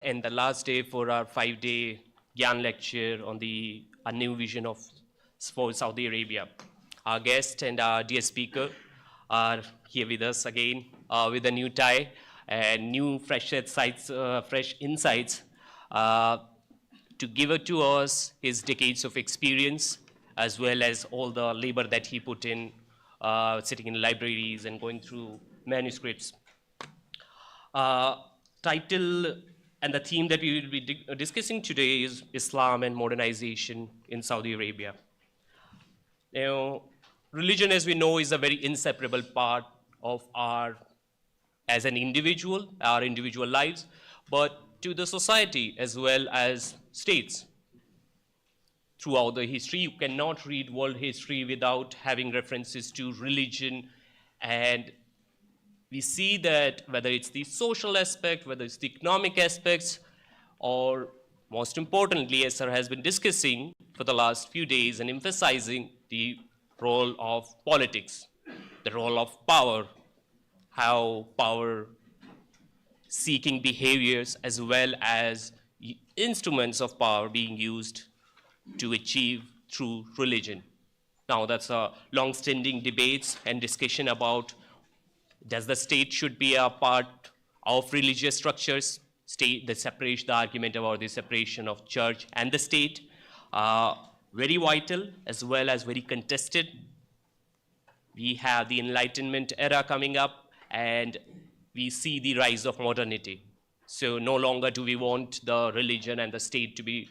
and the last day for our 5-day Gyan lecture on a new vision for Saudi Arabia. Our guest and our dear speaker are here with us again with a new tie and new fresh insights uh, to give it to us his decades of experience as well as all the labor that he put in sitting in libraries and going through manuscripts. Uh, Title and the theme that we will be discussing today is Islam and modernization in Saudi Arabia. You know, religion, as we know, is a very inseparable part of as an individual, our individual lives, but to the society as well as states. Throughout the history, you cannot read world history without having references to religion, and we see that whether it's the social aspect, whether it's the economic aspects, or most importantly, as sir has been discussing for the last few days and emphasizing the role of politics, the role of power, how power seeking behaviors as well as instruments of power being used to achieve through religion. Now, that's a long-standing debates and discussion about does the state should be a part of religious structures, the argument about the separation of church and the state, very vital as well as very contested. We have the Enlightenment era coming up, and we see the rise of modernity. So no longer do we want the religion and the state to be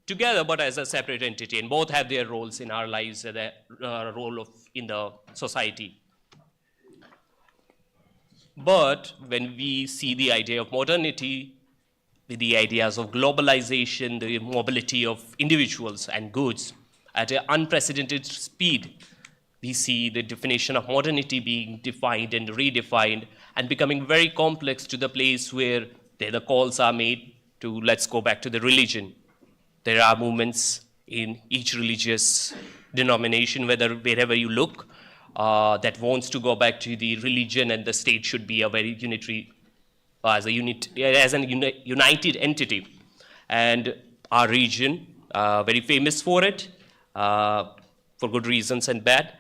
together, but as a separate entity, and both have their roles in our lives, their role in the society. But when we see the idea of modernity, with the ideas of globalization, the mobility of individuals and goods at an unprecedented speed, we see the definition of modernity being defined and redefined and becoming very complex to the place where the calls are made to let's go back to the religion. There are movements in each religious denomination, wherever you look, that wants to go back to the religion, and the state should be a very unitary, as a united entity. And our region, very famous for it, for good reasons and bad.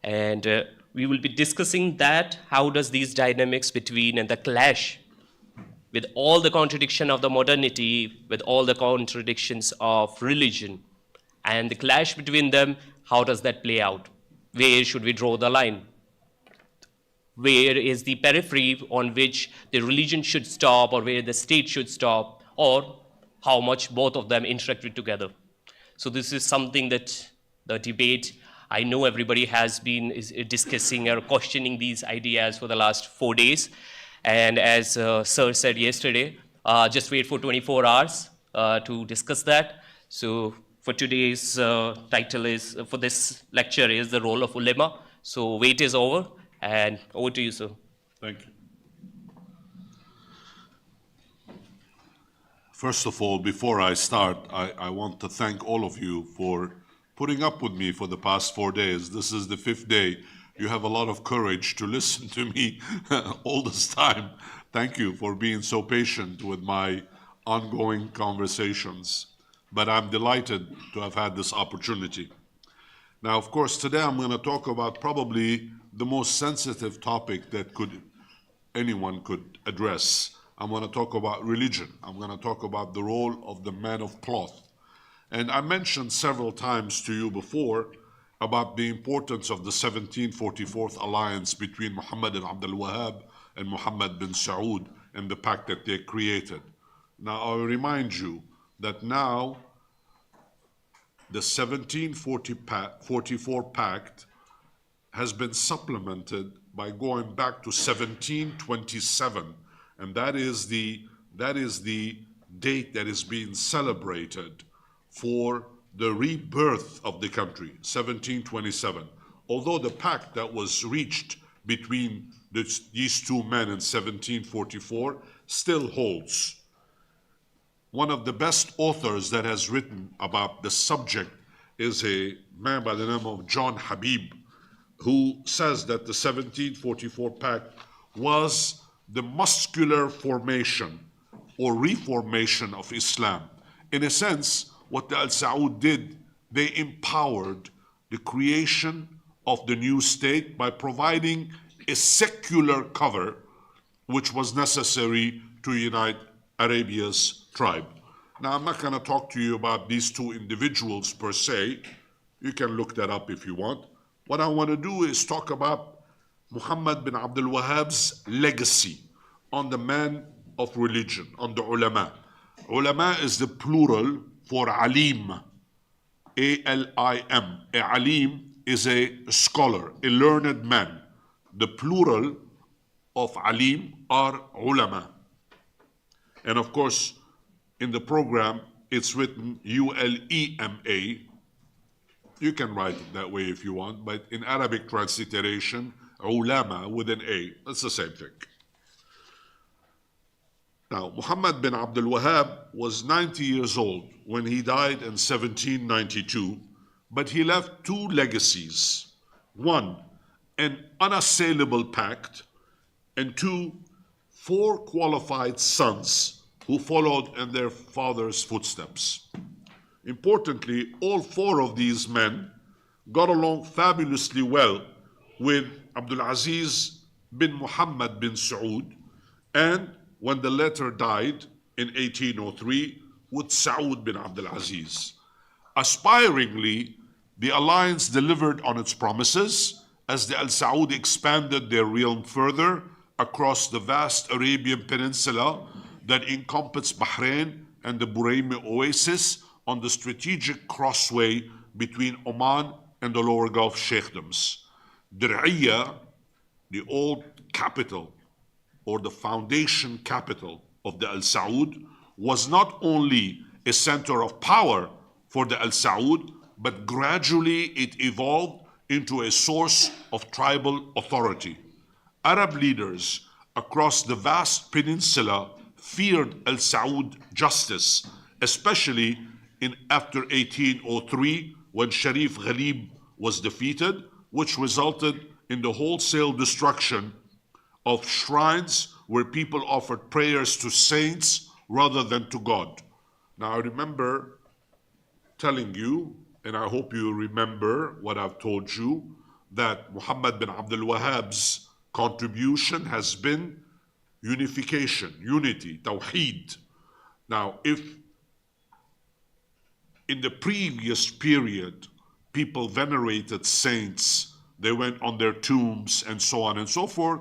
And we will be discussing that, how does these dynamics between and the clash with all the contradiction of the modernity, with all the contradictions of religion, and the clash between them, how does that play out? Where should we draw the line? Where is the periphery on which the religion should stop, or where the state should stop, or how much both of them interact with together? So this is something that the debate, I know everybody is discussing or questioning these ideas for the last 4 days. And as Sir said yesterday, just wait for 24 hours to discuss that. So for today's for this lecture is the role of ulema. So wait is over, and over to you, sir. Thank you. First of all, before I start, I want to thank all of you for putting up with me for the past 4 days. This is the 5th day. You have a lot of courage to listen to me all this time. Thank you for being so patient with my ongoing conversations. But I'm delighted to have had this opportunity. Now, of course, today I'm going to talk about probably the most sensitive topic that anyone could address. I'm going to talk about religion. I'm going to talk about the role of the man of cloth. And I mentioned several times to you before about the importance of the 1744 alliance between Muhammad bin Abdul Wahhab and Muhammad bin Saud and the pact that they created. Now, I'll remind you that now the 1744 pact has been supplemented by going back to 1727, and that is the date that is being celebrated for the rebirth of the country, 1727. Although the pact that was reached between these two men in 1744 still holds. One of the best authors that has written about the subject is a man by the name of John Habib, who says that the 1744 pact was the muscular formation or reformation of Islam. In a sense, what the Al Saud did, they empowered the creation of the new state by providing a secular cover which was necessary to unite Arabia's tribe. Now, I'm not going to talk to you about these two individuals per se. You can look that up if you want. What I want to do is talk about Muhammad bin Abdul Wahhab's legacy on the man of religion, on the ulama. Ulama is the plural for alim, A-L-I-M. A alim is a scholar, a learned man. The plural of alim are ulama. And of course, in the program, it's written U-L-E-M-A. You can write it that way if you want, but in Arabic transliteration, ulama with an A. That's the same thing. Now, Muhammad bin Abdul Wahhab was 90 years old when he died in 1792, but he left two legacies. One, an unassailable pact, and two, 4 qualified sons who followed in their father's footsteps. Importantly, all 4 of these men got along fabulously well with Abdul Aziz bin Muhammad bin Saud, and when the latter died in 1803, with Saud bin Abdul Aziz. Aspiringly, the alliance delivered on its promises as the Al Saud expanded their realm further across the vast Arabian Peninsula that encompassed Bahrain and the Buraimi Oasis on the strategic crossway between Oman and the lower Gulf Sheikdoms. Dir'iyah, the old capital or the foundation capital of the Al Saud, was not only a center of power for the Al Saud, but gradually it evolved into a source of tribal authority. Arab leaders across the vast peninsula feared Al Saud justice, especially after 1803 when Sharif Ghalib was defeated, which resulted in the wholesale destruction of shrines where people offered prayers to saints rather than to God. Now, I remember telling you, and I hope you remember what I've told you, that Muhammad bin Abdul Wahhab's contribution has been unification, unity, tawheed. Now, if in the previous period people venerated saints, they went on their tombs and so on and so forth,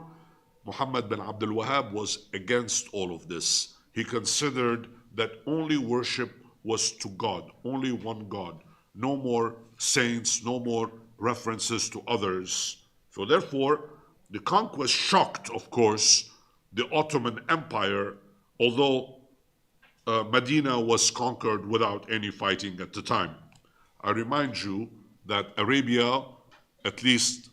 Muhammad bin Abdul Wahhab was against all of this. He considered that only worship was to God, only one God. No more saints, no more references to others. So therefore, the conquest shocked, of course, the Ottoman Empire, although Medina was conquered without any fighting at the time. I remind you that Arabia, at least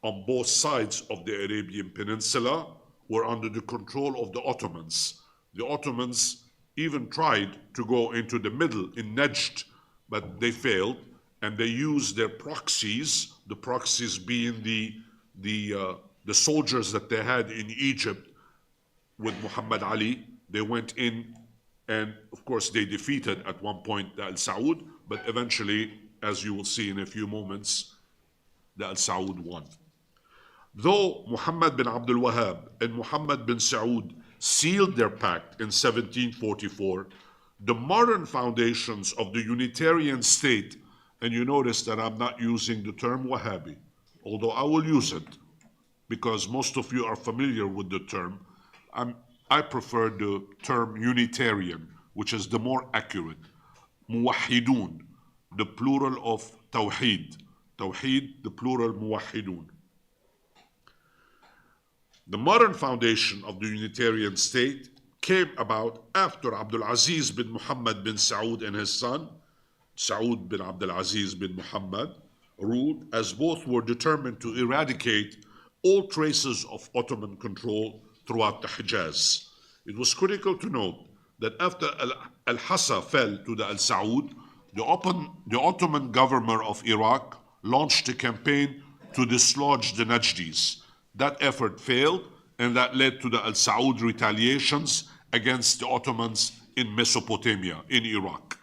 on both sides of the Arabian Peninsula, were under the control of the Ottomans. The Ottomans even tried to go into the middle in Najd, but they failed, and they used their proxies, the proxies being the soldiers that they had in Egypt with Muhammad Ali. They went in, and of course they defeated at one point the Al Saud, but eventually, as you will see in a few moments, the Al Saud won. Though Muhammad bin Abdul Wahhab and Muhammad bin Saud sealed their pact in 1744, the modern foundations of the Unitarian state, and you notice that I'm not using the term Wahhabi, although I will use it because most of you are familiar with the term. I prefer the term Unitarian, which is the more accurate. Muwahhidun, the plural of Tawheed. Tawheed, the plural Muwahhidun. The modern foundation of the Unitarian state came about after Abdul Aziz bin Muhammad bin Saud and his son, Saud bin Abdul Aziz bin Muhammad, ruled, as both were determined to eradicate all traces of Ottoman control throughout the Hijaz. It was critical to note that after Al-Hassa fell to the Al Saud, the Ottoman governor of Iraq launched a campaign to dislodge the Najdis. That effort failed, and that led to the Al Saud retaliations against the Ottomans in Mesopotamia, in Iraq.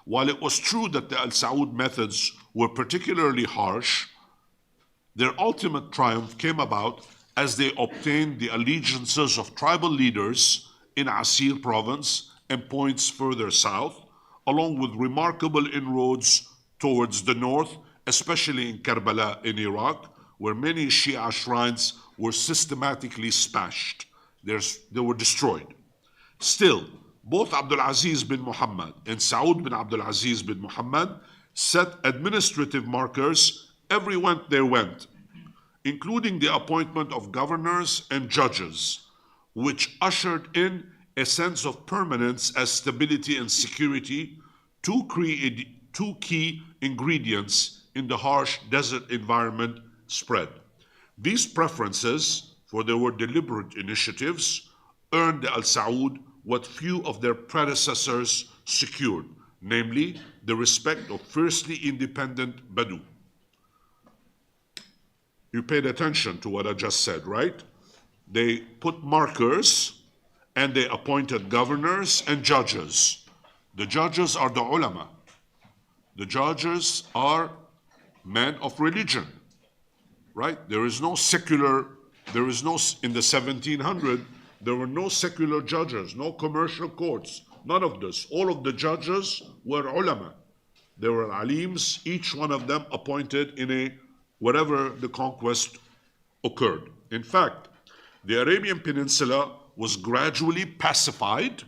While it was true that the Al Saud methods were particularly harsh, their ultimate triumph came about as they obtained the allegiances of tribal leaders in Asir province and points further south, along with remarkable inroads towards the north, especially in Karbala in Iraq, where many Shia shrines were systematically smashed. They were destroyed. Still, both Abdul Aziz bin Muhammad and Saud bin Abdul Aziz bin Muhammad set administrative markers everywhere they went, including the appointment of governors and judges, which ushered in a sense of permanence as stability and security, two key ingredients in the harsh desert environment spread. These preferences, for they were deliberate initiatives, earned the Al Saud what few of their predecessors secured, namely the respect of fiercely independent Badu. You paid attention to what I just said, right? They put markers and they appointed governors and judges. The judges are the ulama. The judges are men of religion, right? There is no secular, in the 1700s, there were no secular judges, no commercial courts, none of this. All of the judges were ulama. They were alims, each one of them appointed in wherever the conquest occurred. In fact, the Arabian Peninsula was gradually pacified,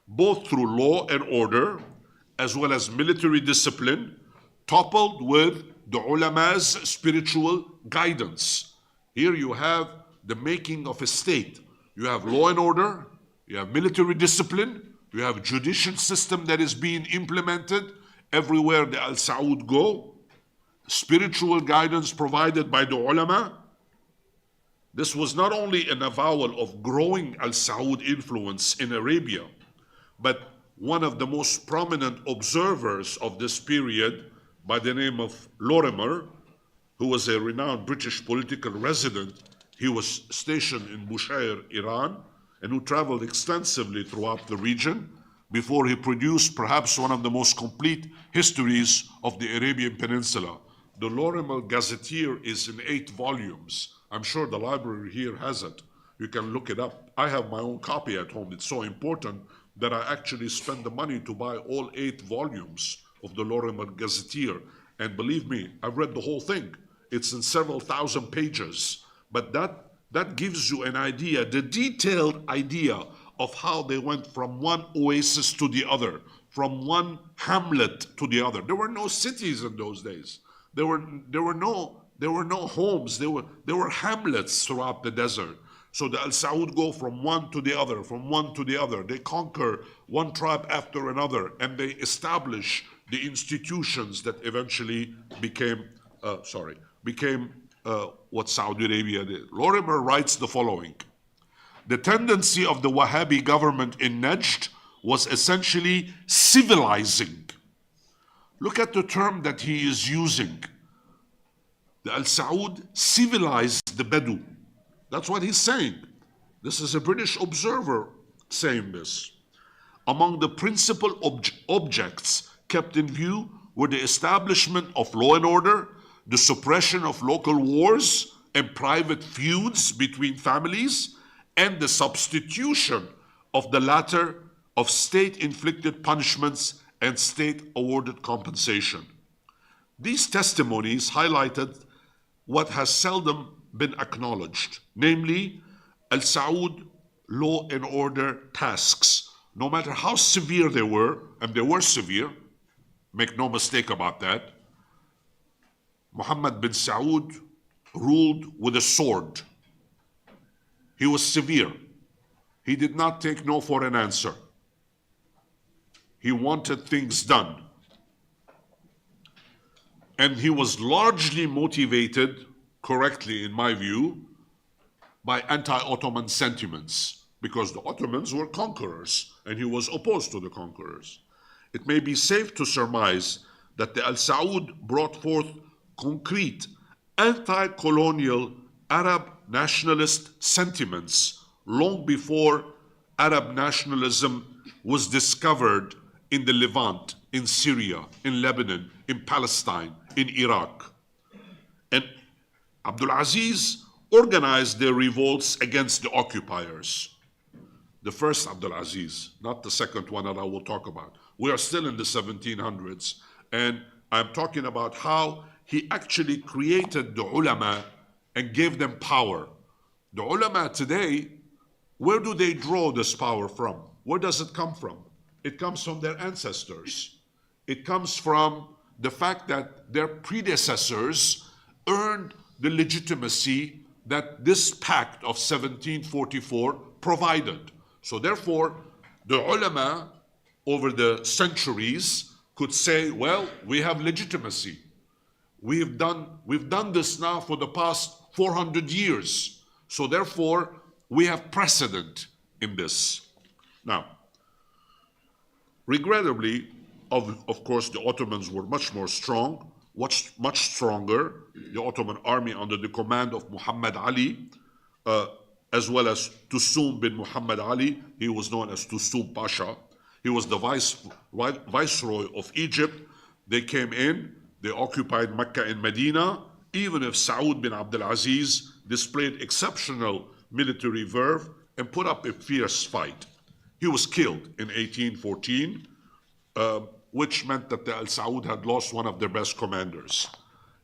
both through law and order, as well as military discipline, coupled with the ulama's spiritual guidance. Here you have the making of a state. You have law and order, you have military discipline, you have a judicial system that is being implemented everywhere the Al Saud go, spiritual guidance provided by the ulama. This was not only an avowal of growing Al Saud influence in Arabia, but one of the most prominent observers of this period, by the name of Lorimer, who was a renowned British political resident. He was stationed in Bushehr, Iran, and who traveled extensively throughout the region before he produced perhaps one of the most complete histories of the Arabian Peninsula. The Lorimer Gazetteer is in 8 volumes. I'm sure the library here has it. You can look it up. I have my own copy at home. It's so important that I actually spend the money to buy all 8 volumes of the Lorimer Gazetteer. And believe me, I've read the whole thing. It's in several thousand pages. But that gives you an idea, the detailed idea of how they went from one oasis to the other, from one hamlet to the other. There were no cities in those days. There were no homes. There were hamlets throughout the desert. So the Al Saud go from one to the other, from one to the other. They conquer one tribe after another, and they establish the institutions that eventually became what Saudi Arabia did. Lorimer writes the following: the tendency of the Wahhabi government in Najd was essentially civilizing. Look at the term that he is using. The Al Saud civilized the Badu. That's what he's saying. This is a British observer saying this. Among the principal objects kept in view were the establishment of law and order, the suppression of local wars and private feuds between families, and the substitution of the latter of state-inflicted punishments and state-awarded compensation. These testimonies highlighted what has seldom been acknowledged, namely Al Saud law and order tasks, no matter how severe they were, and they were severe, make no mistake about that. Muhammad bin Saud ruled with a sword. He was severe. He did not take no for an answer. He wanted things done. And he was largely motivated, correctly in my view, by anti-Ottoman sentiments, because the Ottomans were conquerors and he was opposed to the conquerors. It may be safe to surmise that the Al Saud brought forth concrete anti-colonial Arab nationalist sentiments long before Arab nationalism was discovered in the Levant, in Syria, in Lebanon, in Palestine, in Iraq. And Abdul Aziz organized their revolts against the occupiers. The first Abdul Aziz, not the second one that I will talk about. We are still in the 1700s, and I'm talking about how he actually created the ulama and gave them power. The ulama today, where do they draw this power from? Where does it come from? It comes from their ancestors. It comes from the fact that their predecessors earned the legitimacy that this pact of 1744 provided. So therefore, the ulama over the centuries could say, well, we have legitimacy. We've done this now for the past 400 years. So therefore, we have precedent in this. Now, regrettably, of course, the Ottomans were much more strong, much stronger. The Ottoman army under the command of Muhammad Ali, as well as Tusum bin Muhammad Ali. He was known as Tusum Pasha. He was the viceroy of Egypt. They came in, they occupied Mecca and Medina, even if Saud bin Abdul Aziz displayed exceptional military verve and put up a fierce fight. He was killed in 1814, which meant that the Al Saud had lost one of their best commanders.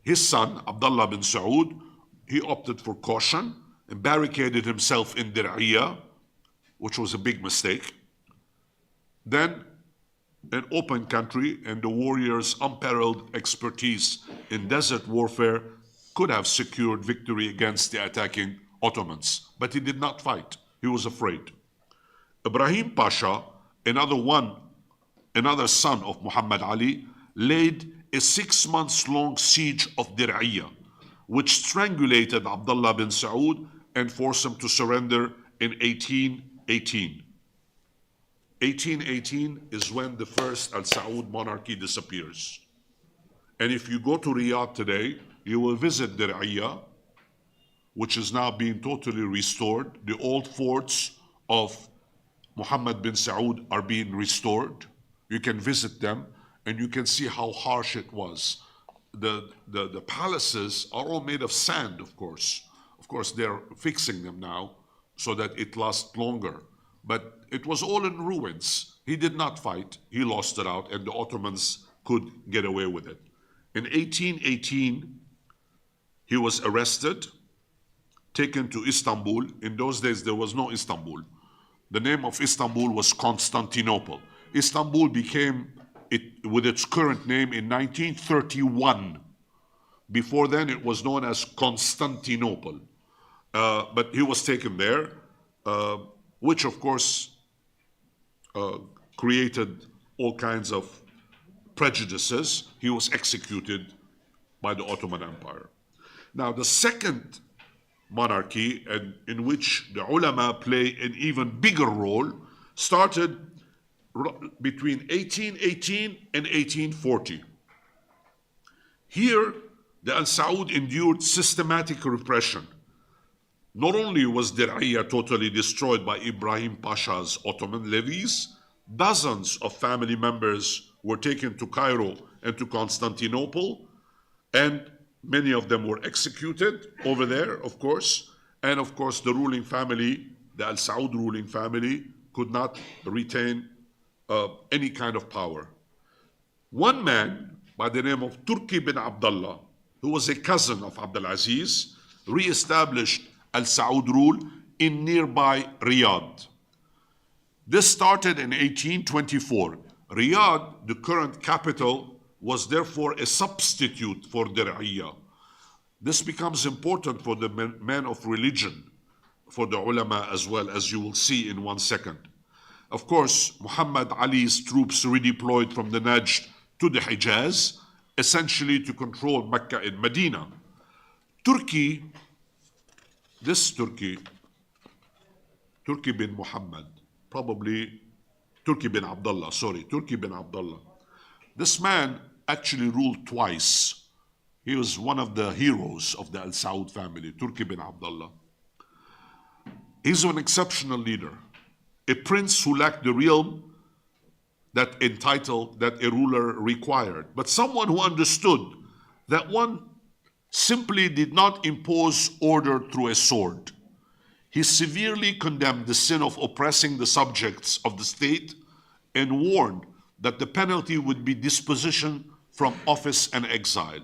His son, Abdullah bin Saud, he opted for caution and barricaded himself in Dir'iyah, which was a big mistake. Then, an open country and the warriors' unparalleled expertise in desert warfare could have secured victory against the attacking Ottomans. But he did not fight. He was afraid. Ibrahim Pasha, another son of Muhammad Ali, laid a 6 months long siege of Dir'iyah, which strangulated Abdullah bin Saud and forced him to surrender in 1818. 1818 is when the first Al Saud monarchy disappears. And if you go to Riyadh today, you will visit Dir'iyah, which is now being totally restored. The old forts of Muhammad bin Saud are being restored. You can visit them and you can see how harsh it was. The palaces are all made of sand, of course. Of course, they're fixing them now so that it lasts longer. But it was all in ruins. He did not fight. He lost it out, and the Ottomans could get away with it. In 1818, he was arrested, taken to Istanbul. In those days, there was no Istanbul. The name of Istanbul was Constantinople. Istanbul became with its current name in 1931. Before then, it was known as Constantinople. But he was taken there, which of course created all kinds of prejudices. He was executed by the Ottoman Empire. Now, the second monarchy, in which the ulama play an even bigger role, started between 1818 and 1840. Here, the Al Saud endured systematic repression. Not only was Dir'iyah totally destroyed by Ibrahim Pasha's Ottoman levies, dozens of family members were taken to Cairo and to Constantinople, and many of them were executed over there, of course. And of course, the ruling family, the Al Saud ruling family, could not retain any kind of power. One man by the name of Turki bin Abdullah, who was a cousin of Abdul Aziz, re-established Al Saud rule in nearby Riyadh. This started in 1824. Riyadh, the current capital, was therefore a substitute for Dir'iyah. This becomes important for the men of religion, for the ulama as well, as you will see in 1 second. Of course, Muhammad Ali's troops redeployed from the Najd to the Hijaz, essentially to control Mecca and Medina. Turki bin Muhammad, probably Turki bin Abdullah. This man actually ruled twice. He was one of the heroes of the Al Saud family, Turki bin Abdullah. He's an exceptional leader, a prince who lacked the realm that entitled that a ruler required, but someone who understood that one simply did not impose order through a sword. He severely condemned the sin of oppressing the subjects of the state and warned that the penalty would be disposition from office and exile,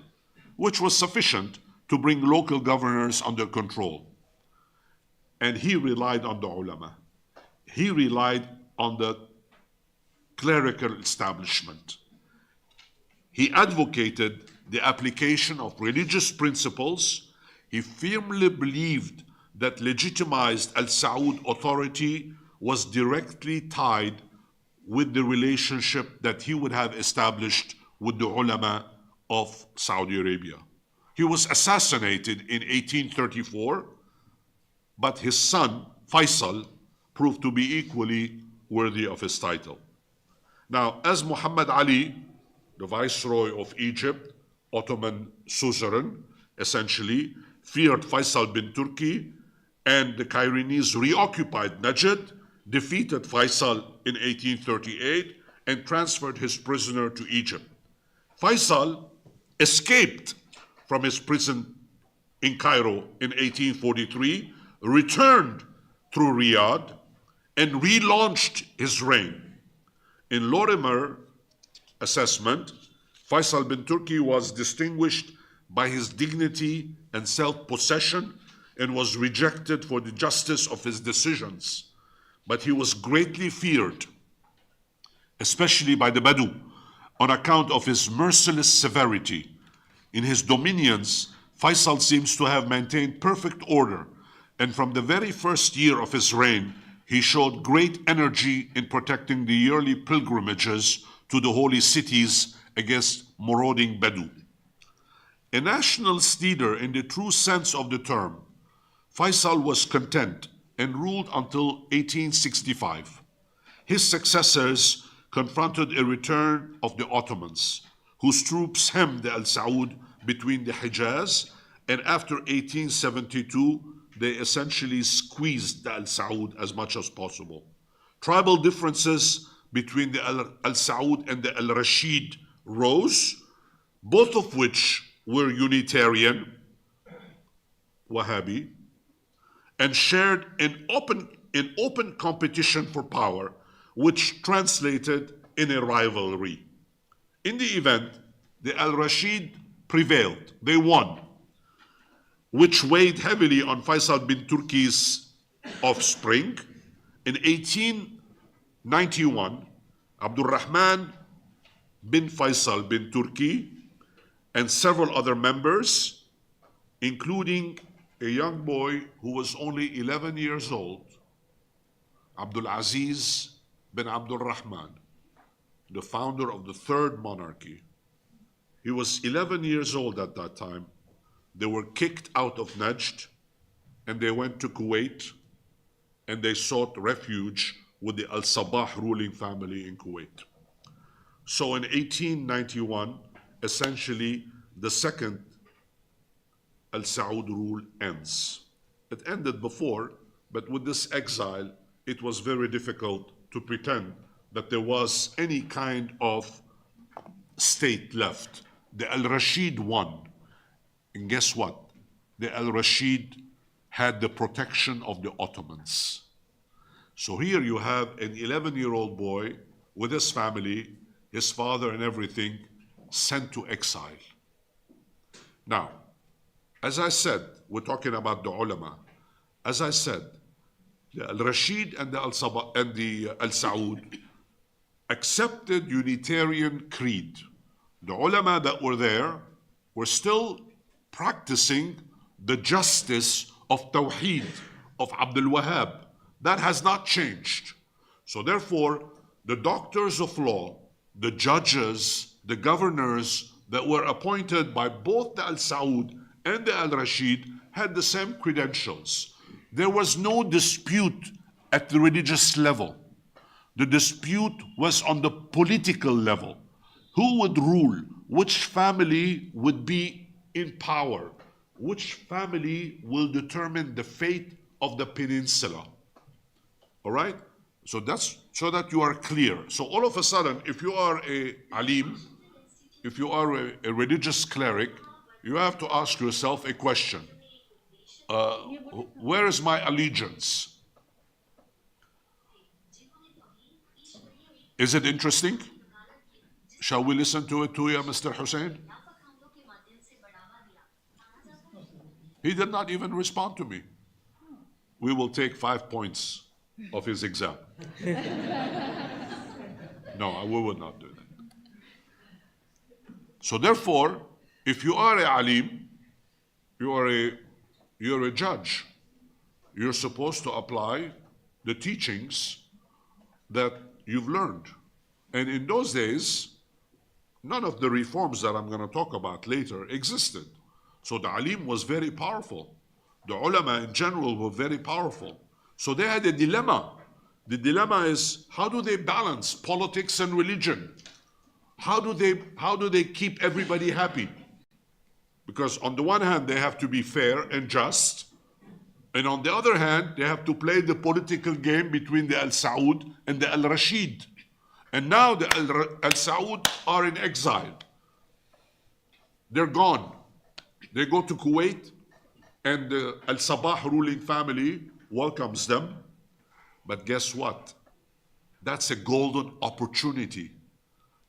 which was sufficient to bring local governors under control. And he relied on the ulama. He relied on the clerical establishment. He advocated the application of religious principles. He firmly believed that legitimized Al Saud authority was directly tied with the relationship that he would have established with the ulama of Saudi Arabia. He was assassinated in 1834, but his son, Faisal, proved to be equally worthy of his title. Now, as Muhammad Ali, the viceroy of Egypt, Ottoman suzerain, essentially, feared Faisal bin Turki, and the Cairoese reoccupied Najd, defeated Faisal in 1838, and transferred his prisoner to Egypt. Faisal escaped from his prison in Cairo in 1843, returned through Riyadh, and relaunched his reign. In Lorimer assessment, Faisal bin Turki was distinguished by his dignity and self-possession and was rejected for the justice of his decisions. But he was greatly feared, especially by the Badu, on account of his merciless severity. In his dominions, Faisal seems to have maintained perfect order, and from the very first year of his reign, he showed great energy in protecting the yearly pilgrimages to the holy cities against marauding Badu. A nationalist leader in the true sense of the term, Faisal was content and ruled until 1865. His successors confronted a return of the Ottomans, whose troops hemmed the Al Saud between the Hijaz, and after 1872, they essentially squeezed the Al Saud as much as possible. Tribal differences between the Al Saud and the Al Rashid rose, both of which were Unitarian, Wahhabi, and shared an open competition for power, which translated in a rivalry. In the event, the Al Rashid prevailed. They won, which weighed heavily on Faisal bin Turki's offspring. In 1891, Abdul Rahman bin Faisal bin Turki and several other members, including a young boy who was only 11 years old, Abdul Aziz bin Abdul Rahman, the founder of the third monarchy. He was 11 years old at that time. They were kicked out of Najd, and they went to Kuwait, and they sought refuge with the Al Sabah ruling family in Kuwait. So in 1891, essentially, the second Al Saud rule ends. It ended before, but with this exile, it was very difficult to pretend that there was any kind of state left. The Al Rashid won. And guess what? The Al Rashid had the protection of the Ottomans. So here you have an 11-year-old boy with his family, his father and everything, sent to exile. Now, as I said, we're talking about the ulama. As I said, the Al Rashid and the Al Saud accepted Unitarian creed. The ulama that were there were still practicing the justice of Tawheed of Abdul Wahhab. That has not changed. So therefore, the doctors of law, the judges, the governors that were appointed by both the Al Saud and the Al Rashid had the same credentials. There was no dispute at the religious level. The dispute was on the political level. Who would rule? Which family would be in power? Which family will determine the fate of the peninsula? All right? So that's so that you are clear. So all of a sudden, if you are a alim, if you are a religious cleric, you have to ask yourself a question. Where is my allegiance? Is it interesting? Shall we listen to it too, Mr. Hussein? He did not even respond to me. We will take 5 points of his exam. No, we will not do that. So therefore, if you are a alim, you're a judge. You're supposed to apply the teachings that you've learned. And in those days, none of the reforms that I'm going to talk about later existed. So the alim was very powerful. The ulama in general were very powerful. So they had a dilemma. The dilemma is, how do they balance politics and religion? How do they keep everybody happy? Because on the one hand, they have to be fair and just. And on the other hand, they have to play the political game between the Al Saud and the Al Rashid. And now the Al Saud are in exile. They're gone. They go to Kuwait, and the Al Sabah ruling family welcomes them. But guess what? That's a golden opportunity.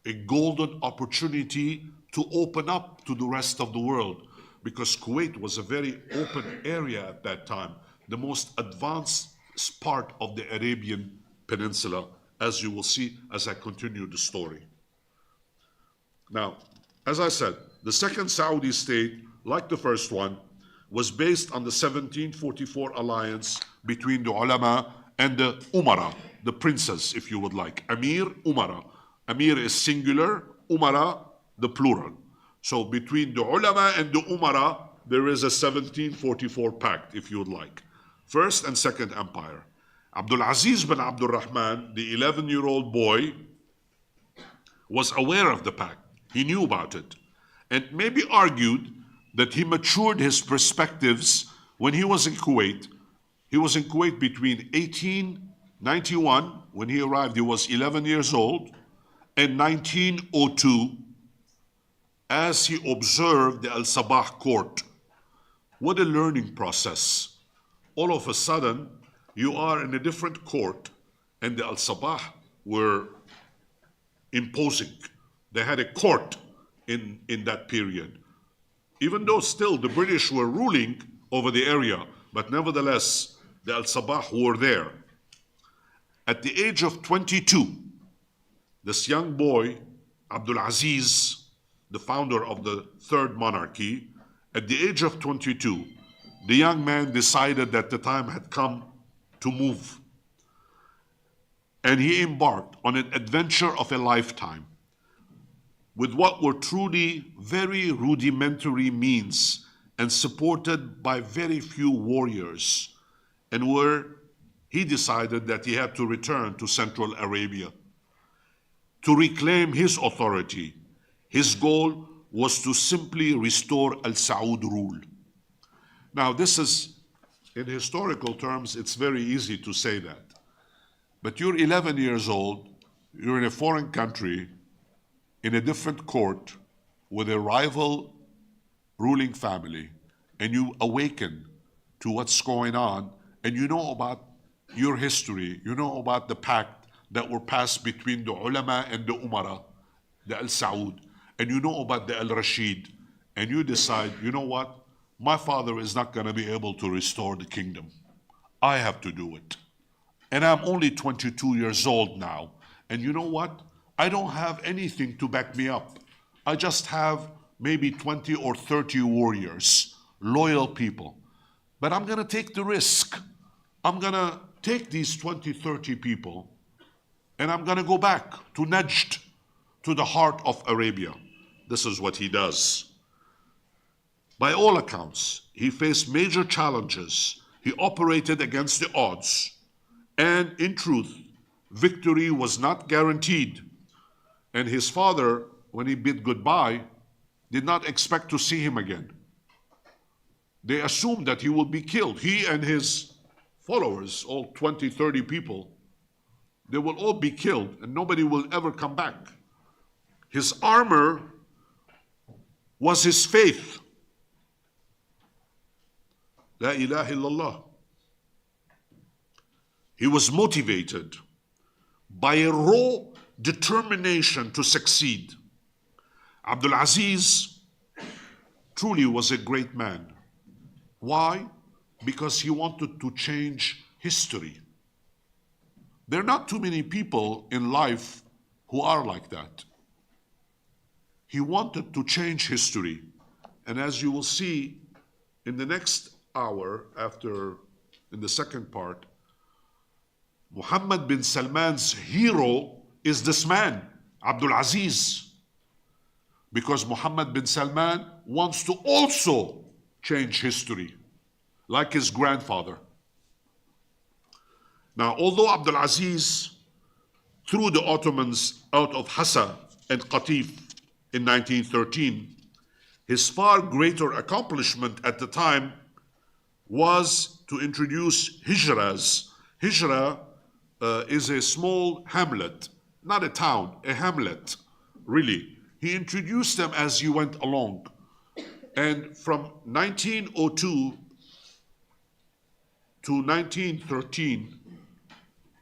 A golden opportunity to open up to the rest of the world. Because Kuwait was a very open area at that time, the most advanced part of the Arabian Peninsula, as you will see as I continue the story. Now, as I said, the second Saudi state, like the first one, was based on the 1744 alliance between the ulama and the umara, the princes, if you would like. Amir, umara. Amir is singular, umara, the plural. So between the ulama and the umara, there is a 1744 pact, if you would like. First and Second Empire. Abdul Aziz bin Abdul Rahman, the 11-year-old boy, was aware of the pact. He knew about it. And maybe argued that he matured his perspectives when he was in Kuwait. He was in Kuwait between 1891, when he arrived, he was 11 years old, and 1902, as he observed the Al Sabah court. What a learning process. All of a sudden, you are in a different court, and the Al Sabah were imposing. They had a court in that period. Even though still the British were ruling over the area, but nevertheless, the Al Sabah were there. At the age of 22, this young boy, Abdul Aziz, the founder of the Third Monarchy, at the age of 22, the young man decided that the time had come to move. And he embarked on an adventure of a lifetime with what were truly very rudimentary means and supported by very few warriors, and where he decided that he had to return to Central Arabia to reclaim his authority. His goal was to simply restore Al Saud rule. Now, this is, in historical terms, it's very easy to say that. But you're 11 years old, you're in a foreign country, in a different court, with a rival ruling family, and you awaken to what's going on, and you know about your history, you know about the pact that were passed between the ulama and the umara, the Al Saud, and you know about the Al Rashid, and you decide, you know what? My father is not going to be able to restore the kingdom. I have to do it. And I'm only 22 years old now. And you know what? I don't have anything to back me up. I just have maybe 20 or 30 warriors, loyal people. But I'm going to take the risk. I'm going to take these 20, 30 people, and I'm going to go back to Najd, to the heart of Arabia. This is what he does. By all accounts, he faced major challenges. He operated against the odds. And in truth, victory was not guaranteed. And his father, when he bid goodbye, did not expect to see him again. They assumed that he would be killed. He and his followers, all 20, 30 people, they will all be killed and nobody will ever come back. His armor was his faith. La ilaha illallah. He was motivated by a raw determination to succeed. Abdul Aziz truly was a great man. Why? Because he wanted to change history. There are not too many people in life who are like that. He wanted to change history. And as you will see in the next hour, in the second part, Muhammad bin Salman's hero is this man, Abdul Aziz. Because Muhammad bin Salman wants to also change history, like his grandfather. Now, although Abdul Aziz threw the Ottomans out of Hassa and Qatif in 1913, his far greater accomplishment at the time was to introduce Hijras. Hijra is a small hamlet, not a town, a hamlet, really. He introduced them as he went along. And from 1902 to 1913,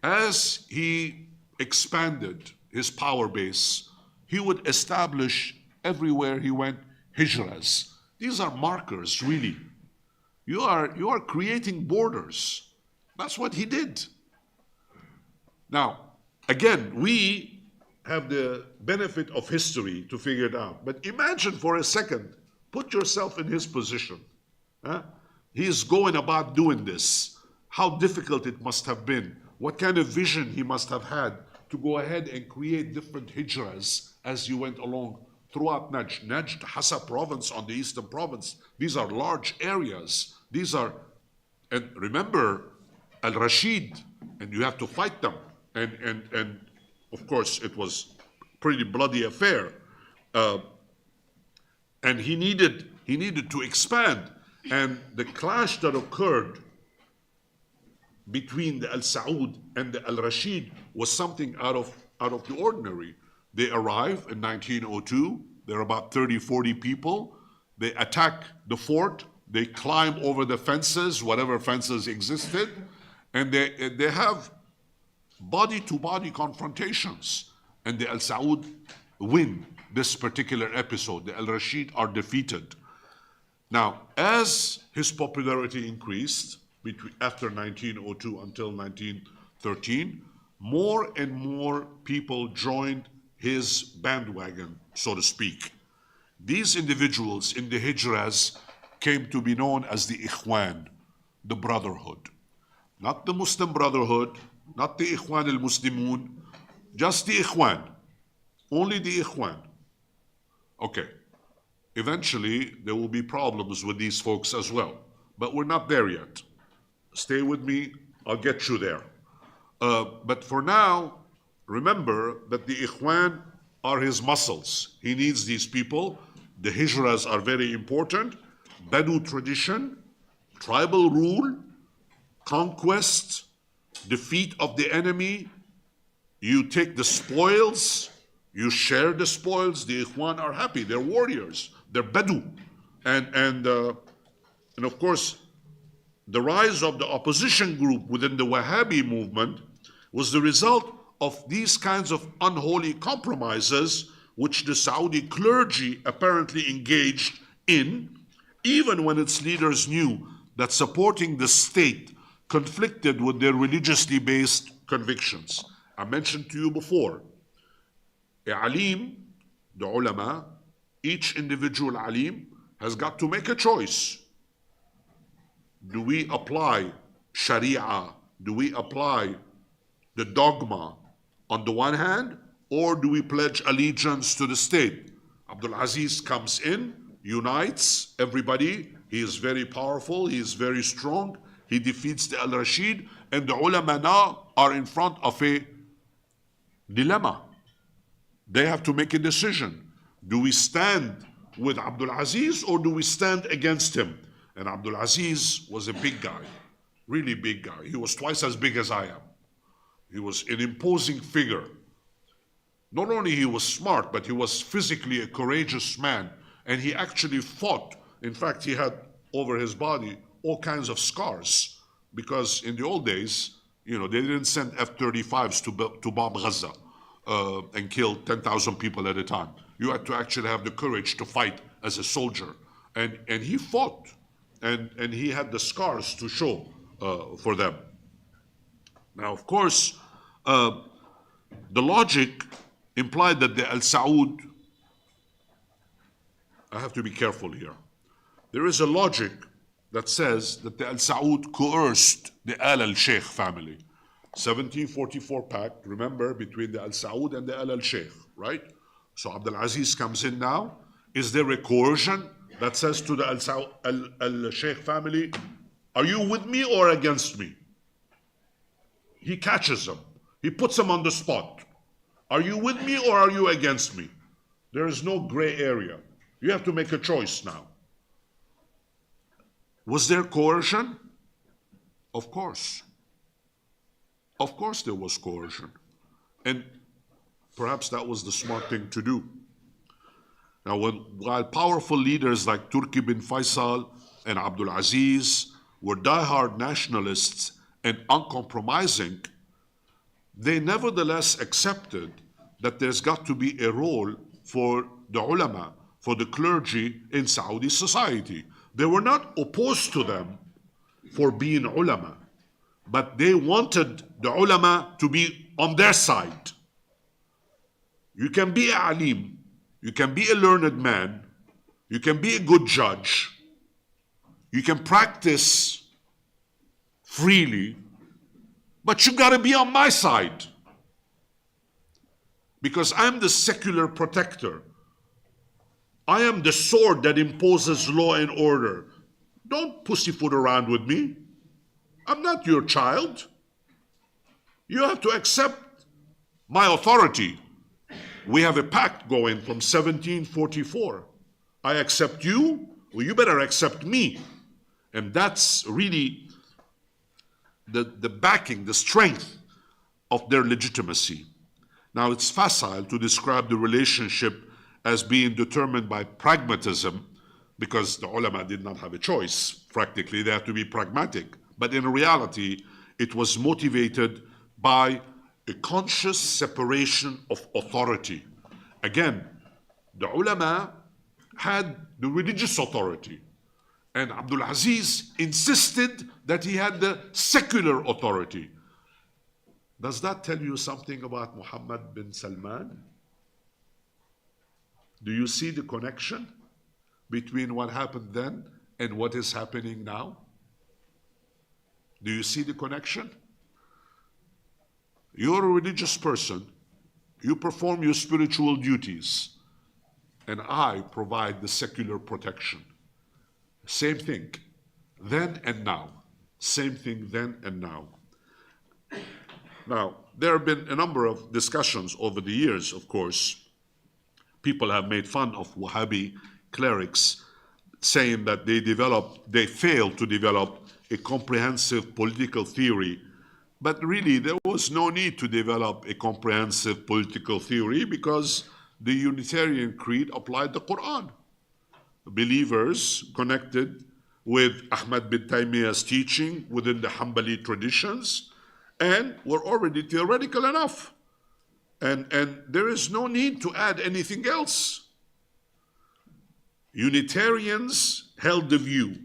as he expanded his power base, he would establish everywhere he went hijras. These are markers, really. You are creating borders. That's what he did. Now, again, we have the benefit of history to figure it out. But imagine for a second, put yourself in his position. He's going about doing this. How difficult it must have been. What kind of vision he must have had to go ahead and create different hijras as he went along throughout Najd. Najd, Hassa province on the eastern province. These are large areas. These are, and remember, Al-Rashid, and you have to fight them. And of course, it was pretty bloody affair. And he needed to expand. And the clash that occurred between the Al Saud and the Al Rashid was something out of the ordinary. They arrive in 1902. There are about 30, 40 people. They attack the fort. They climb over the fences, whatever fences existed, and they have body-to-body confrontations. And the Al Saud win this particular episode. The Al Rashid are defeated. Now, as his popularity increased after 1902 until 1913, more and more people joined his bandwagon, so to speak. These individuals in the Hijras came to be known as the Ikhwan, the Brotherhood. Not the Muslim Brotherhood, not the Ikhwan al-Muslimun, just the Ikhwan. Only the Ikhwan. Okay. Eventually, there will be problems with these folks as well. But we're not there yet. Stay with me, I'll get you there. But for now, remember that the Ikhwan are his muscles. He needs these people. The Hijras are very important. Badu tradition, tribal rule, conquest, defeat of the enemy. You take the spoils, you share the spoils. The Ikhwan are happy. They're warriors. They're Badu. And of course, the rise of the opposition group within the Wahhabi movement was the result of these kinds of unholy compromises which the Saudi clergy apparently engaged in, even when its leaders knew that supporting the state conflicted with their religiously based convictions. I mentioned to you before, a alim, the ulama, each individual alim has got to make a choice. Do we apply Sharia? Do we apply the dogma on the one hand, or do we pledge allegiance to the state? Abdul Aziz comes in, unites everybody. He is very powerful. He is very strong. He defeats the Al-Rashid, and the ulama now are in front of a dilemma. They have to make a decision. Do we stand with Abdul Aziz or do we stand against him? And Abdul Aziz was a big guy, really big guy. He was twice as big as I am. He was an imposing figure. Not only he was smart, but he was physically a courageous man, and he actually fought. In fact, he had over his body all kinds of scars, because in the old days, you know, they didn't send F-35s to bomb Gaza and kill 10,000 people at a time. You had to actually have the courage to fight as a soldier. And he fought, and he had the scars to show for them. Now, of course, the logic implied that the Al Saud, I have to be careful here. There is a logic that says that the Al Saud coerced the Al Sheikh family. 1744 pact, remember, between the Al Saud and the Al Sheikh, right? So Abdul Aziz comes in now. Is there a coercion that says to the Al Sheikh family, are you with me or against me? He catches them. He puts them on the spot. Are you with me or are you against me? There is no gray area. You have to make a choice now. Was there coercion? Of course. Of course there was coercion. And perhaps that was the smart thing to do. Now, while powerful leaders like Turki bin Faisal and Abdul Aziz were diehard nationalists and uncompromising, they nevertheless accepted that there's got to be a role for the ulama, for the clergy in Saudi society. They were not opposed to them for being ulama, but they wanted the ulama to be on their side. You can be a alim, you can be a learned man, you can be a good judge, you can practice freely, but you gotta be on my side. Because I'm the secular protector. I am the sword that imposes law and order. Don't pussyfoot around with me. I'm not your child. You have to accept my authority. We have a pact going from 1744. I accept you, well, you better accept me. And that's really the backing, the strength of their legitimacy. Now, it's facile to describe the relationship as being determined by pragmatism, because the ulama did not have a choice. Practically, they had to be pragmatic. But in reality, it was motivated by a conscious separation of authority. Again, the ulama had the religious authority, and Abdul Aziz insisted that he had the secular authority. Does that tell you something about Muhammad bin Salman? Do you see the connection between what happened then and what is happening now? Do you see the connection? You're a religious person. You perform your spiritual duties, and I provide the secular protection. Same thing, then and now. Same thing then and now. Now, there have been a number of discussions over the years, of course. People have made fun of Wahhabi clerics, saying that they failed to develop a comprehensive political theory. But really, there was no need to develop a comprehensive political theory, because the Unitarian Creed applied the Quran. Believers connected with Ahmad bin Taymiyyah's teaching within the Hanbali traditions, and were already theoretical enough. And there is no need to add anything else. Unitarians held the view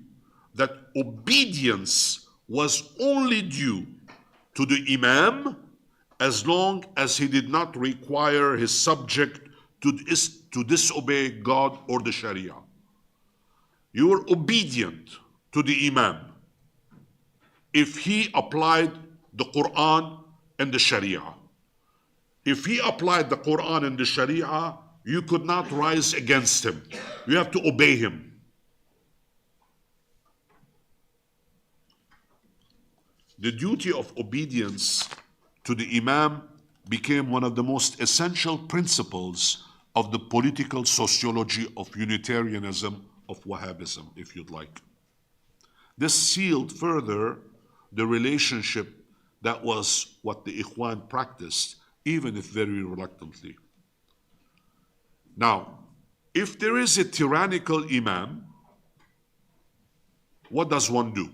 that obedience was only due to the Imam as long as he did not require his subject to disobey God or the Sharia. You were obedient to the Imam if he applied the Quran and the Sharia. If he applied the Quran and the Sharia, you could not rise against him. You have to obey him. The duty of obedience to the Imam became one of the most essential principles of the political sociology of Unitarianism, of Wahhabism, if you'd like. This sealed further the relationship That was what the Ikhwan practiced, even if very reluctantly. Now, if there is a tyrannical imam, what does one do?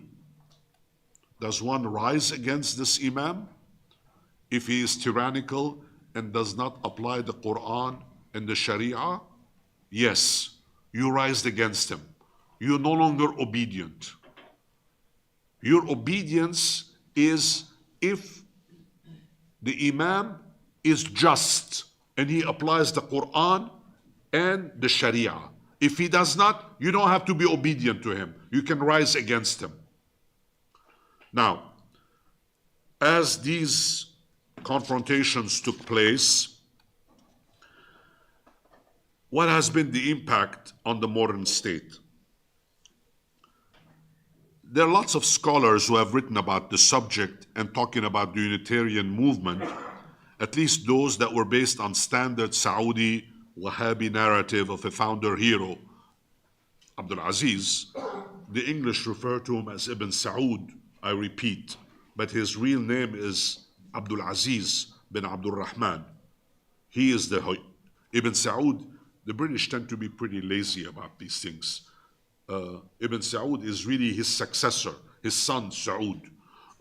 Does one rise against this imam if he is tyrannical and does not apply the Quran and the Sharia? Yes, you rise against him. You're no longer obedient. Your obedience is if the imam is just and he applies the Quran and the Sharia. If he does not, you don't have to be obedient to him. You can rise against him. Now, as these confrontations took place, what has been the impact on the modern state? There are lots of scholars who have written about the subject and talking about the Unitarian movement, at least those that were based on standard Saudi Wahhabi narrative of a founder hero, Abdul Aziz. The English refer to him as Ibn Saud, I repeat, but his real name is Abdul Aziz bin Abdul Rahman. He is the Ibn Saud. The British tend to be pretty lazy about these things. Ibn Saud is really his successor, his son Saud.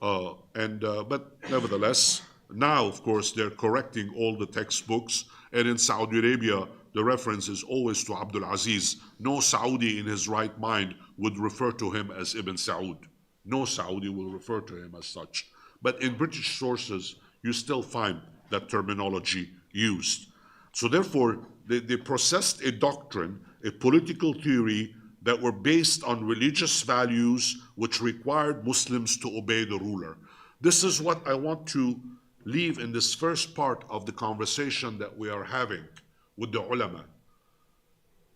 But nevertheless, now, of course, they're correcting all the textbooks. And in Saudi Arabia, the reference is always to Abdul Aziz. No Saudi in his right mind would refer to him as Ibn Saud. No Saudi will refer to him as such. But in British sources, you still find that terminology used. So therefore, they processed a doctrine, a political theory that were based on religious values which required Muslims to obey the ruler. This is what I want to leave in this first part of the conversation that we are having with the ulama.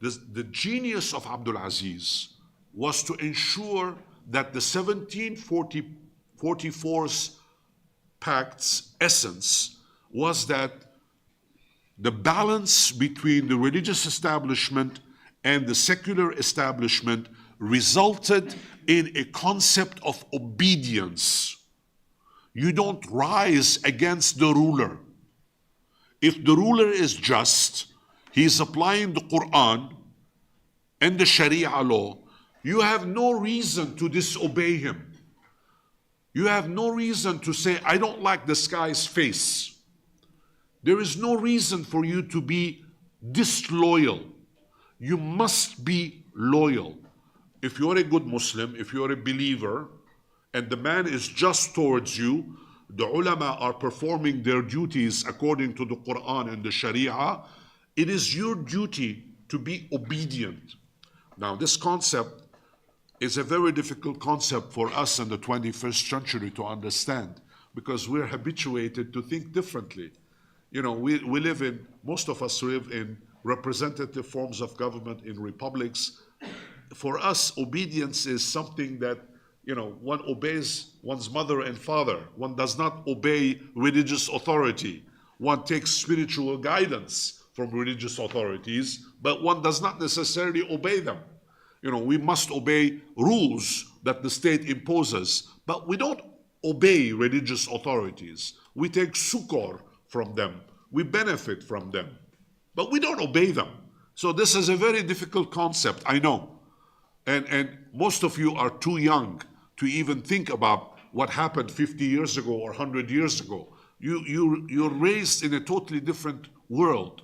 The genius of Abdul Aziz was to ensure that the 1744's pact's essence was that the balance between the religious establishment and the secular establishment resulted in a concept of obedience. You don't rise against the ruler. If the ruler is just, he's applying the Quran and the Sharia law, you have no reason to disobey him. You have no reason to say, I don't like this guy's face. There is no reason for you to be disloyal. You must be loyal. If you're a good Muslim, if you're a believer, and the man is just towards you, the ulama are performing their duties according to the Quran and the Sharia, it is your duty to be obedient. Now, this concept is a very difficult concept for us in the 21st century to understand because we're habituated to think differently. You know, we live in, most of us live in representative forms of government, in republics. For us, obedience is something that, you know, one obeys one's mother and father. One does not obey religious authority. One takes spiritual guidance from religious authorities, but one does not necessarily obey them. You know, we must obey rules that the state imposes, but we don't obey religious authorities. We take succor from them. We benefit from them, but we don't obey them. So this is a very difficult concept, I know. And most of you are too young to even think about what happened 50 years ago or 100 years ago. You're raised in a totally different world.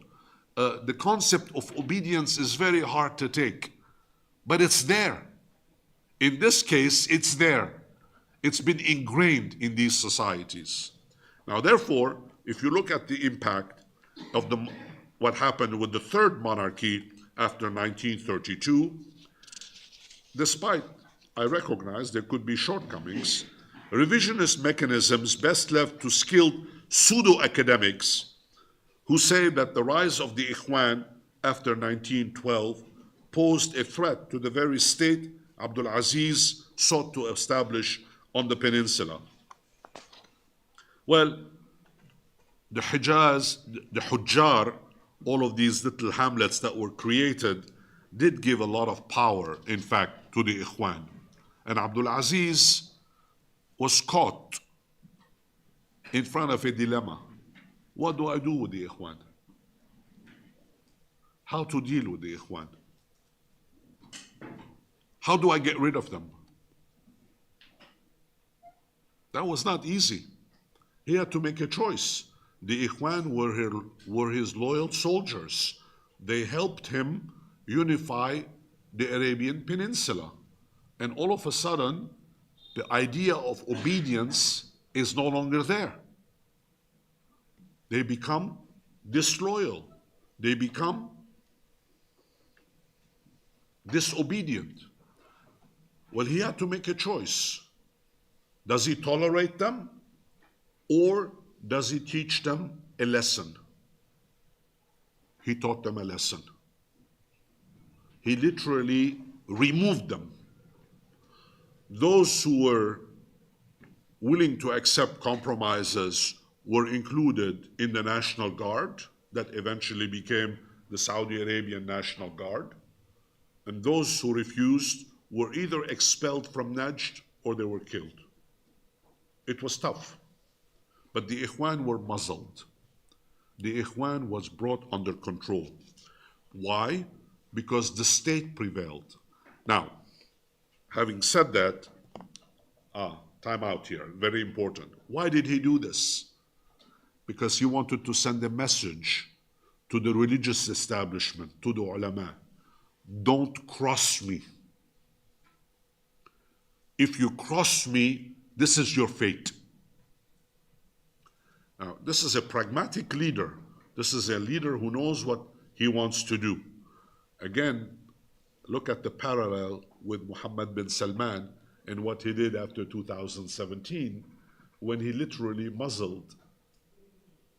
The concept of obedience is very hard to take, but it's there. In this case, it's there. It's been ingrained in these societies. Now, therefore, if you look at the impact of what happened with the third monarchy after 1932, despite I recognize there could be shortcomings, revisionist mechanisms best left to skilled pseudo-academics who say that the rise of the Ikhwan after 1912 posed a threat to the very state Abdul Aziz sought to establish on the peninsula. Well, the Hijaz, the Hujjar, all of these little hamlets that were created did give a lot of power, in fact, to the Ikhwan. And Abdul Aziz was caught in front of a dilemma. What do I do with the Ikhwan? How to deal with the Ikhwan? How do I get rid of them? That was not easy. He had to make a choice. The Ikhwan were his loyal soldiers. They helped him unify the Arabian Peninsula. And all of a sudden, the idea of obedience is no longer there. They become disloyal. They become disobedient. Well, he had to make a choice. Does he tolerate them, or does he teach them a lesson? He taught them a lesson. He literally removed them. Those who were willing to accept compromises were included in the National Guard that eventually became the Saudi Arabian National Guard. And those who refused were either expelled from Najd or they were killed. It was tough. But the Ikhwan were muzzled. The Ikhwan was brought under control. Why? Because the state prevailed. Now, having said that, time out here, very important. Why did he do this? Because he wanted to send a message to the religious establishment, to the ulama. Don't cross me. If you cross me, this is your fate. Now, this is a pragmatic leader. This is a leader who knows what he wants to do. Again, look at the parallel with Mohammed bin Salman and what he did after 2017, when he literally muzzled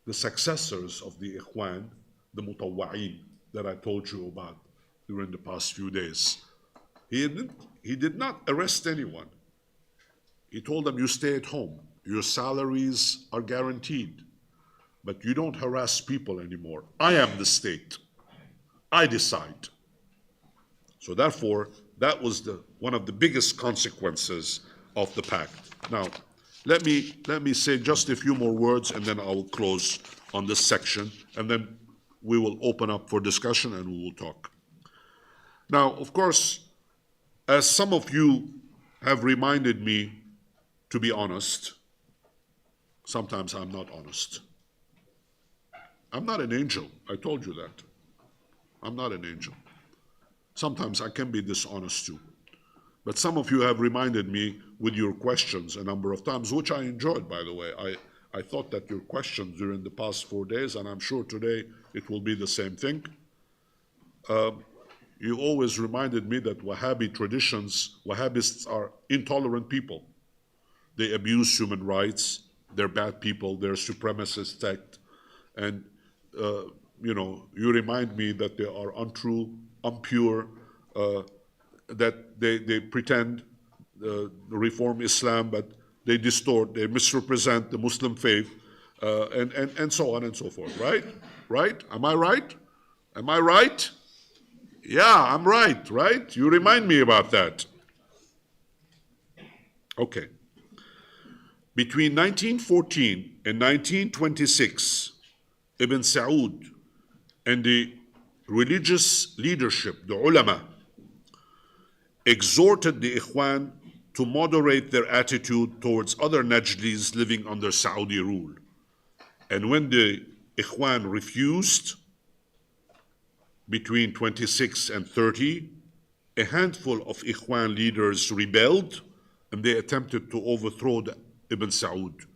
the successors of the Ikhwan, the Mutawwa'in, that I told you about during the past few days. He did not arrest anyone. He told them, you stay at home. Your salaries are guaranteed, but you don't harass people anymore. I am the state. I decide. So therefore, that was one of the biggest consequences of the pact. Now, let me say just a few more words, and then I will close on this section, and then we will open up for discussion and we will talk. Now, of course, as some of you have reminded me to be honest, sometimes I'm not honest. I'm not an angel. I told you that. I'm not an angel. Sometimes I can be dishonest too. But some of you have reminded me with your questions a number of times, which I enjoyed, by the way. I thought that your questions during the past 4 days, and I'm sure today it will be the same thing. You always reminded me that Wahhabi traditions, Wahhabists are intolerant people. They abuse human rights. They're bad people. They're supremacist sect. And, you remind me that they are untrue, impure, that they pretend reform Islam, but they distort, they misrepresent the Muslim faith, and so on and so forth, right? Right? Am I right? Am I right? Yeah, I'm right? You remind me about that. Okay. Between 1914 and 1926, Ibn Saud and the religious leadership, the ulama, exhorted the Ikhwan to moderate their attitude towards other Najdis living under Saudi rule. And when the Ikhwan refused, between 26 and 30, a handful of Ikhwan leaders rebelled and they attempted to overthrow Ibn Saud.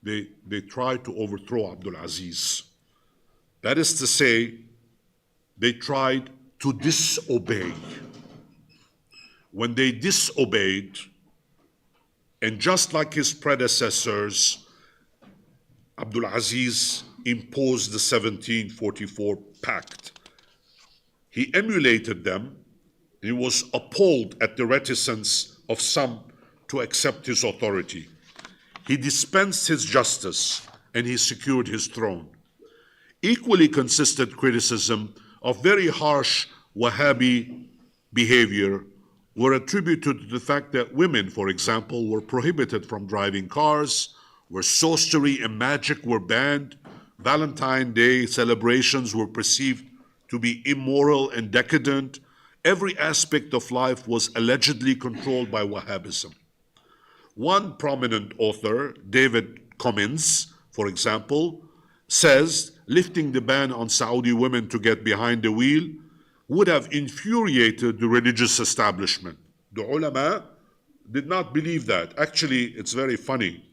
They tried to overthrow Abdul Aziz. That is to say, they tried to disobey. When they disobeyed, and just like his predecessors, Abdul Aziz imposed the 1744 pact. He emulated them. He was appalled at the reticence of some to accept his authority. He dispensed his justice and he secured his throne. Equally consistent criticism of very harsh Wahhabi behavior were attributed to the fact that women, for example, were prohibited from driving cars, where sorcery and magic were banned. Valentine's Day celebrations were perceived to be immoral and decadent. Every aspect of life was allegedly controlled by Wahhabism. One prominent author, David Cummins, for example, says lifting the ban on Saudi women to get behind the wheel would have infuriated the religious establishment. The ulama did not believe that. Actually, it's very funny.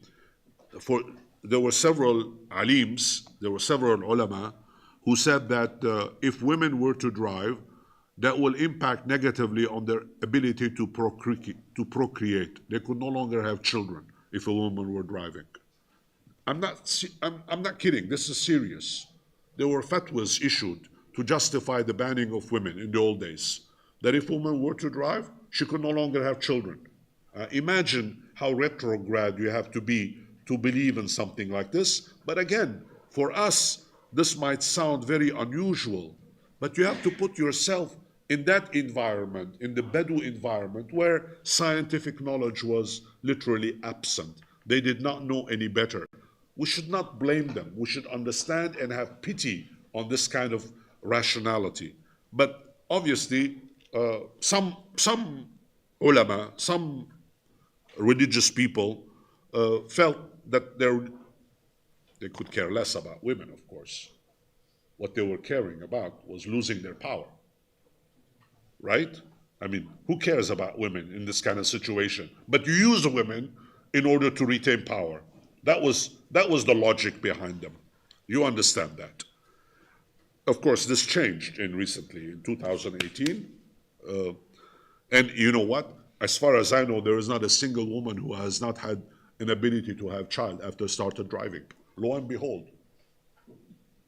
There were several alims, there were several ulama who said that if women were to drive, that will impact negatively on their ability to procreate. They could no longer have children if a woman were driving. I'm not kidding. This is serious. There were fatwas issued to justify the banning of women in the old days, that if a woman were to drive, she could no longer have children. Imagine how retrograde you have to be to believe in something like this. But again, for us, this might sound very unusual, but you have to put yourself in that environment, in the Bedouin environment, where scientific knowledge was literally absent. They did not know any better. We should not blame them. We should understand and have pity on this kind of rationality. But obviously, some ulama, some religious people felt that they could care less about women, of course. What they were caring about was losing their power. Right? I mean, who cares about women in this kind of situation? But you use women in order to retain power. That was the logic behind them. You understand that. Of course, this changed recently, in 2018. And you know what? As far as I know, there is not a single woman who has not had an ability to have child after started driving. Lo and behold,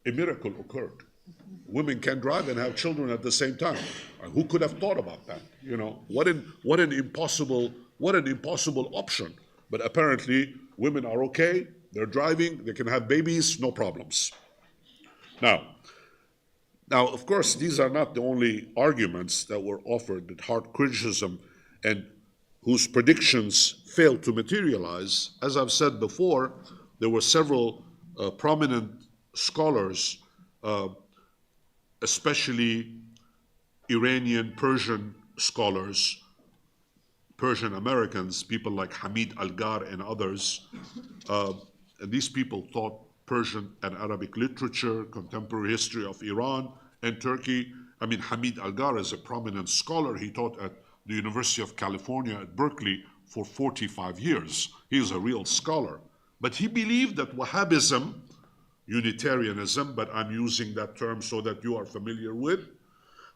a miracle occurred. Women can drive and have children at the same time. Who could have thought about that? You know, what an impossible option. But apparently, women are okay. They're driving. They can have babies. No problems. Now, of course, these are not the only arguments that were offered with hard criticism and whose predictions failed to materialize. As I've said before, there were several prominent scholars, especially Iranian, Persian scholars, Persian Americans, people like Hamid Algar and others. And these people taught Persian and Arabic literature, contemporary history of Iran and Turkey. I mean, Hamid Algar is a prominent scholar. He taught at the University of California at Berkeley for 45 years. He is a real scholar. But he believed that Wahhabism, Unitarianism, but I'm using that term so that you are familiar with,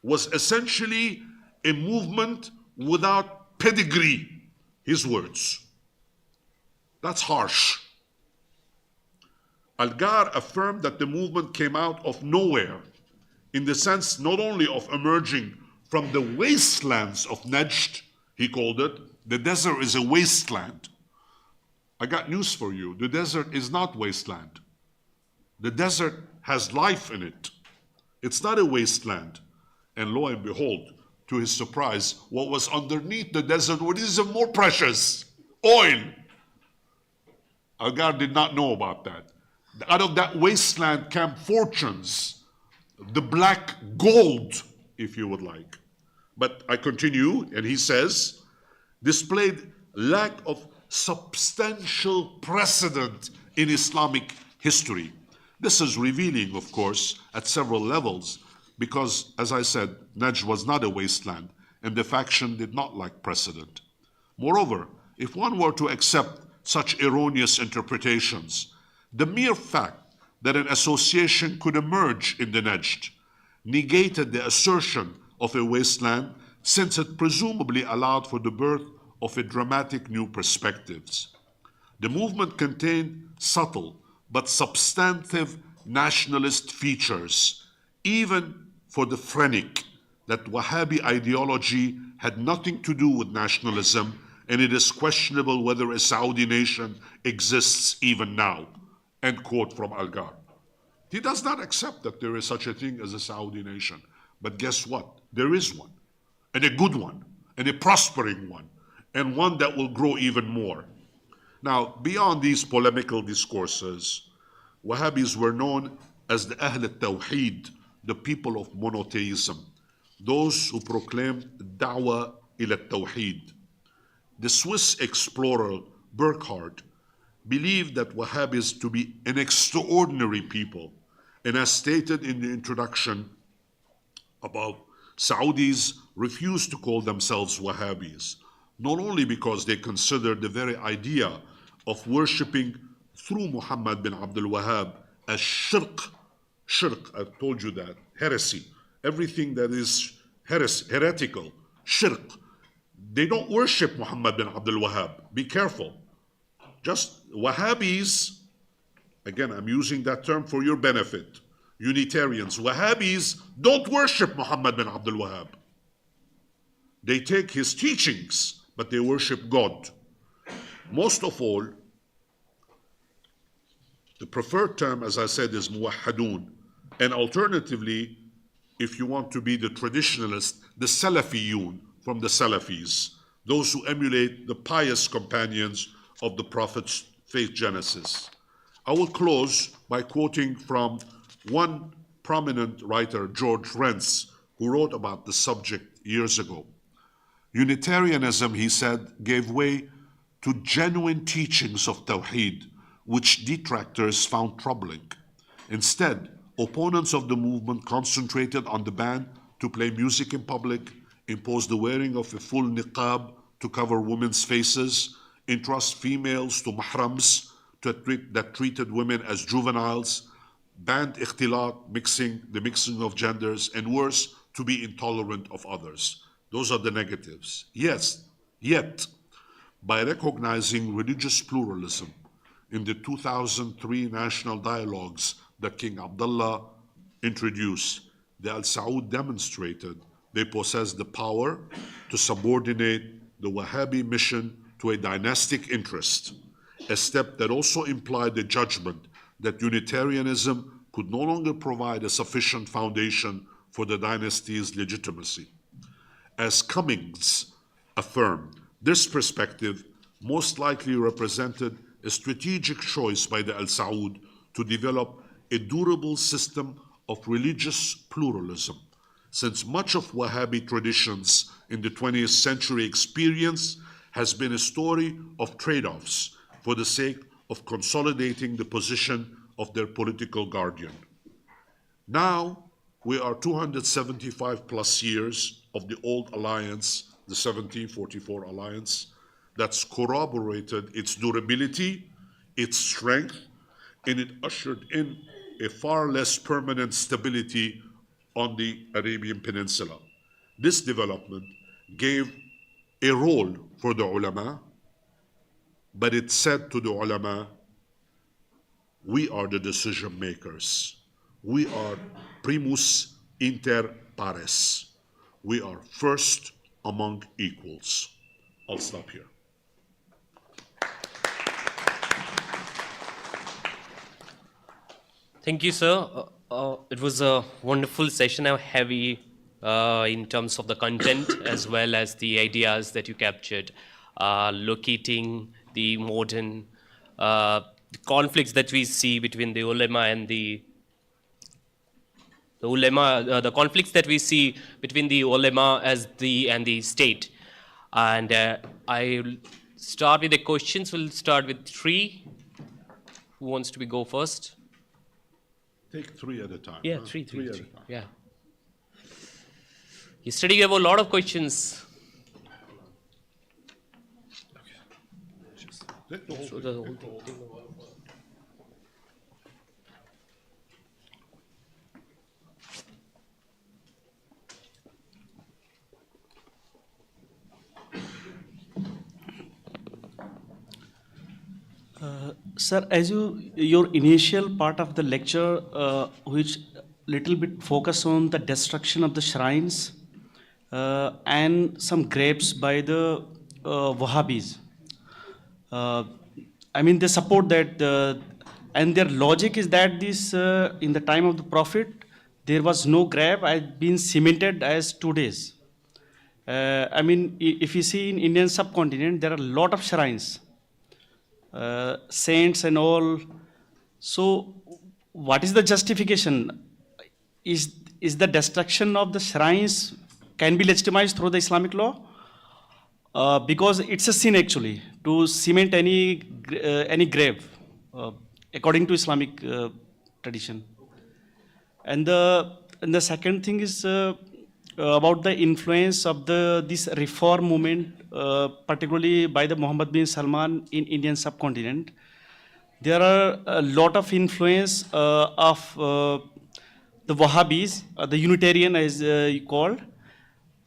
was essentially a movement without pedigree, his words. That's harsh. Algar affirmed that the movement came out of nowhere, in the sense not only of emerging from the wastelands of Najd, he called it. The desert is a wasteland. I got news for you. The desert is not wasteland. The desert has life in it. It's not a wasteland. And lo and behold, to his surprise, what was underneath the desert was even more precious: oil. Algar did not know about that. Out of that wasteland came fortunes, the black gold, if you would like. But I continue, and he says, displayed lack of substantial precedent in Islamic history. This is revealing, of course, at several levels, because, as I said, Najd was not a wasteland, and the faction did not lack precedent. Moreover, if one were to accept such erroneous interpretations, the mere fact that an association could emerge in the Najd negated the assertion of a wasteland, since it presumably allowed for the birth of a dramatic new perspectives. The movement contained subtle but substantive nationalist features, even for the Phrenic, that Wahhabi ideology had nothing to do with nationalism, and it is questionable whether a Saudi nation exists even now. End quote from Algar. He does not accept that there is such a thing as a Saudi nation. But guess what? There is one, and a good one, and a prospering one, and one that will grow even more. Now, beyond these polemical discourses, Wahhabis were known as the Ahl al-Tawheed, the people of monotheism, those who proclaimed Da'wah ila Tawheed. The Swiss explorer Burckhardt believed that Wahhabis to be an extraordinary people, and as stated in the introduction above, Saudis refused to call themselves Wahhabis, not only because they considered the very idea of worshipping through Muhammad bin Abdul Wahhab as shirk, I've told you that, heresy, everything that is heretical, shirk. They don't worship Muhammad bin Abdul Wahhab. Be careful. Just Wahhabis, again, I'm using that term for your benefit. Unitarians, Wahhabis don't worship Muhammad bin Abdul Wahhab. They take his teachings, but they worship God. Most of all, the preferred term, as I said, is muwahhadun. And alternatively, if you want to be the traditionalist, the Salafiyun from the Salafis, those who emulate the pious companions of the Prophet's faith genesis. I will close by quoting from one prominent writer, George Rents, who wrote about the subject years ago. Unitarianism, he said, gave way to genuine teachings of Tawheed, which detractors found troubling. Instead, opponents of the movement concentrated on the ban to play music in public, impose the wearing of a full niqab to cover women's faces, entrust females to mahrams that treated women as juveniles, banned ikhtilat, the mixing of genders, and worse, to be intolerant of others. Those are the negatives. Yes, yet, by recognizing religious pluralism in the 2003 national dialogues that King Abdullah introduced, the Al Saud demonstrated they possess the power to subordinate the Wahhabi mission to a dynastic interest, a step that also implied the judgment that Unitarianism could no longer provide a sufficient foundation for the dynasty's legitimacy. As Cummings affirmed, this perspective most likely represented a strategic choice by the Al Saud to develop a durable system of religious pluralism, since much of Wahhabi traditions in the 20th century experience has been a story of trade-offs for the sake of consolidating the position of their political guardian. Now, we are 275 plus years of the old alliance, the 1744 alliance, that's corroborated its durability, its strength, and it ushered in a far less permanent stability on the Arabian Peninsula. This development gave a role for the ulama, but it said to the ulama, we are the decision makers. We are primus inter pares. We are first among equals. I'll stop here. Thank you, sir. It was a wonderful session, heavy in terms of the content as well as the ideas that you captured, locating the modern conflicts that we see between the ulama and the conflicts that we see between the ulama and the state. And I'll start with the questions. We'll start with three. Who wants to go first? Take three at a time. Yeah, huh? three at a time. Yeah. Yesterday we have a lot of questions. So the whole thing. Sir, as your initial part of the lecture, which little bit focus on the destruction of the shrines and some grapes by the Wahhabis. I mean, they support that, and their logic is that this in the time of the Prophet there was no grave had been cemented as 2 days. I mean, if you see in Indian subcontinent, there are a lot of shrines. saints and all. So, what is the justification? Is the destruction of the shrines can be legitimized through the Islamic law? Because it's a sin actually to cement any grave, uh, according to Islamic tradition. And the second thing is about the influence of this reform movement, particularly by the Muhammad bin Salman in Indian subcontinent. There are a lot of influence of the Wahhabis, the Unitarian as you called.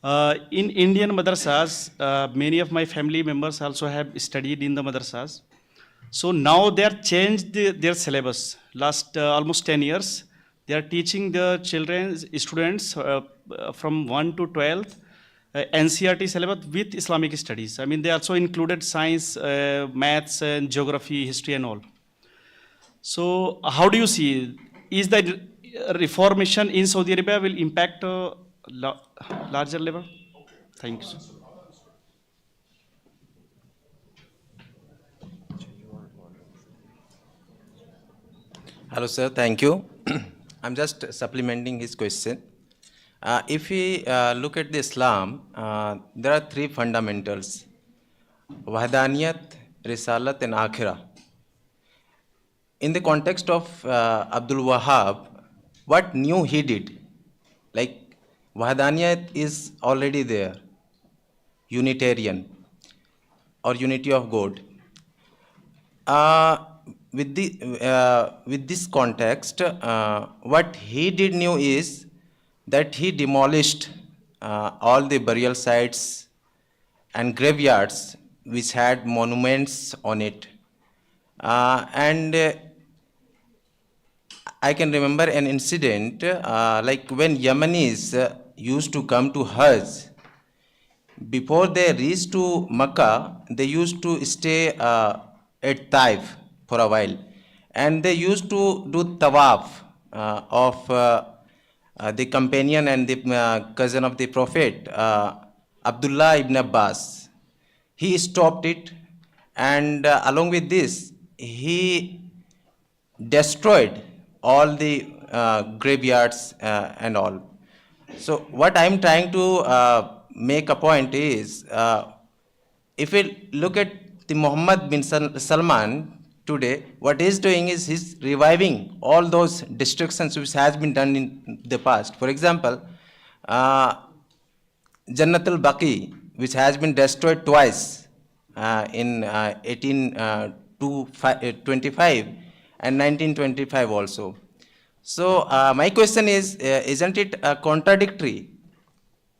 In Indian madrasas, many of my family members also have studied in the madrasas. So now they are changed their syllabus. Last almost 10 years, they are teaching the children, students from 1 to 12th NCRT syllabus with Islamic studies. I mean, they also included science, maths, and geography, history, and all. So, how do you see? Is the reformation in Saudi Arabia will impact larger level? Thanks. Hello, sir. Thank you. I'm just supplementing his question. If we look at the Islam, there are three fundamentals: Wahdaniyat, Risalat, and Akhirah. In the context of Abdul Wahhab, what new he did? Like Wahdaniyat is already there, Unitarian or unity of God. With this context, what he did new is that he demolished all the burial sites and graveyards which had monuments on it. And I can remember an incident like when Yemenis used to come to Hajj. Before they reached to Makkah, they used to stay at Taif for a while, and they used to do tawaf of the companion and the cousin of the Prophet, Abdullah ibn Abbas. He stopped it, and along with this, he destroyed all the graveyards and all. So what I'm trying to make a point is, if we look at the Muhammad bin Salman today, what he's doing is he's reviving all those destructions which has been done in the past. For example, Jannatul Baqi, which has been destroyed twice in 1825 and 1925 also. So my question is, isn't it contradictory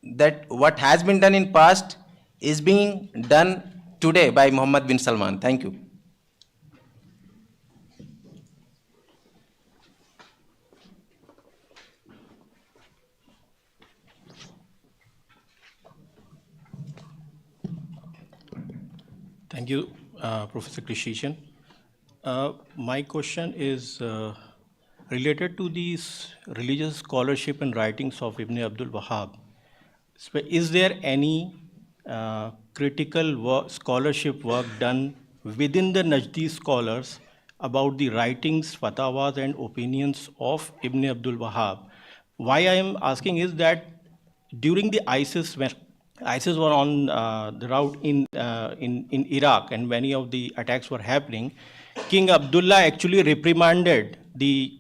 that what has been done in past is being done today by Muhammad bin Salman? Thank you. Thank you, Professor Krishishan. My question is related to these religious scholarship and writings of Ibn Abdul Wahhab. Is there any critical scholarship work done within the Najdi scholars about the writings, fatwas, and opinions of Ibn Abdul Wahhab? Why I am asking is that during the ISIS, when ISIS were on the route in Iraq and many of the attacks were happening, King Abdullah actually reprimanded the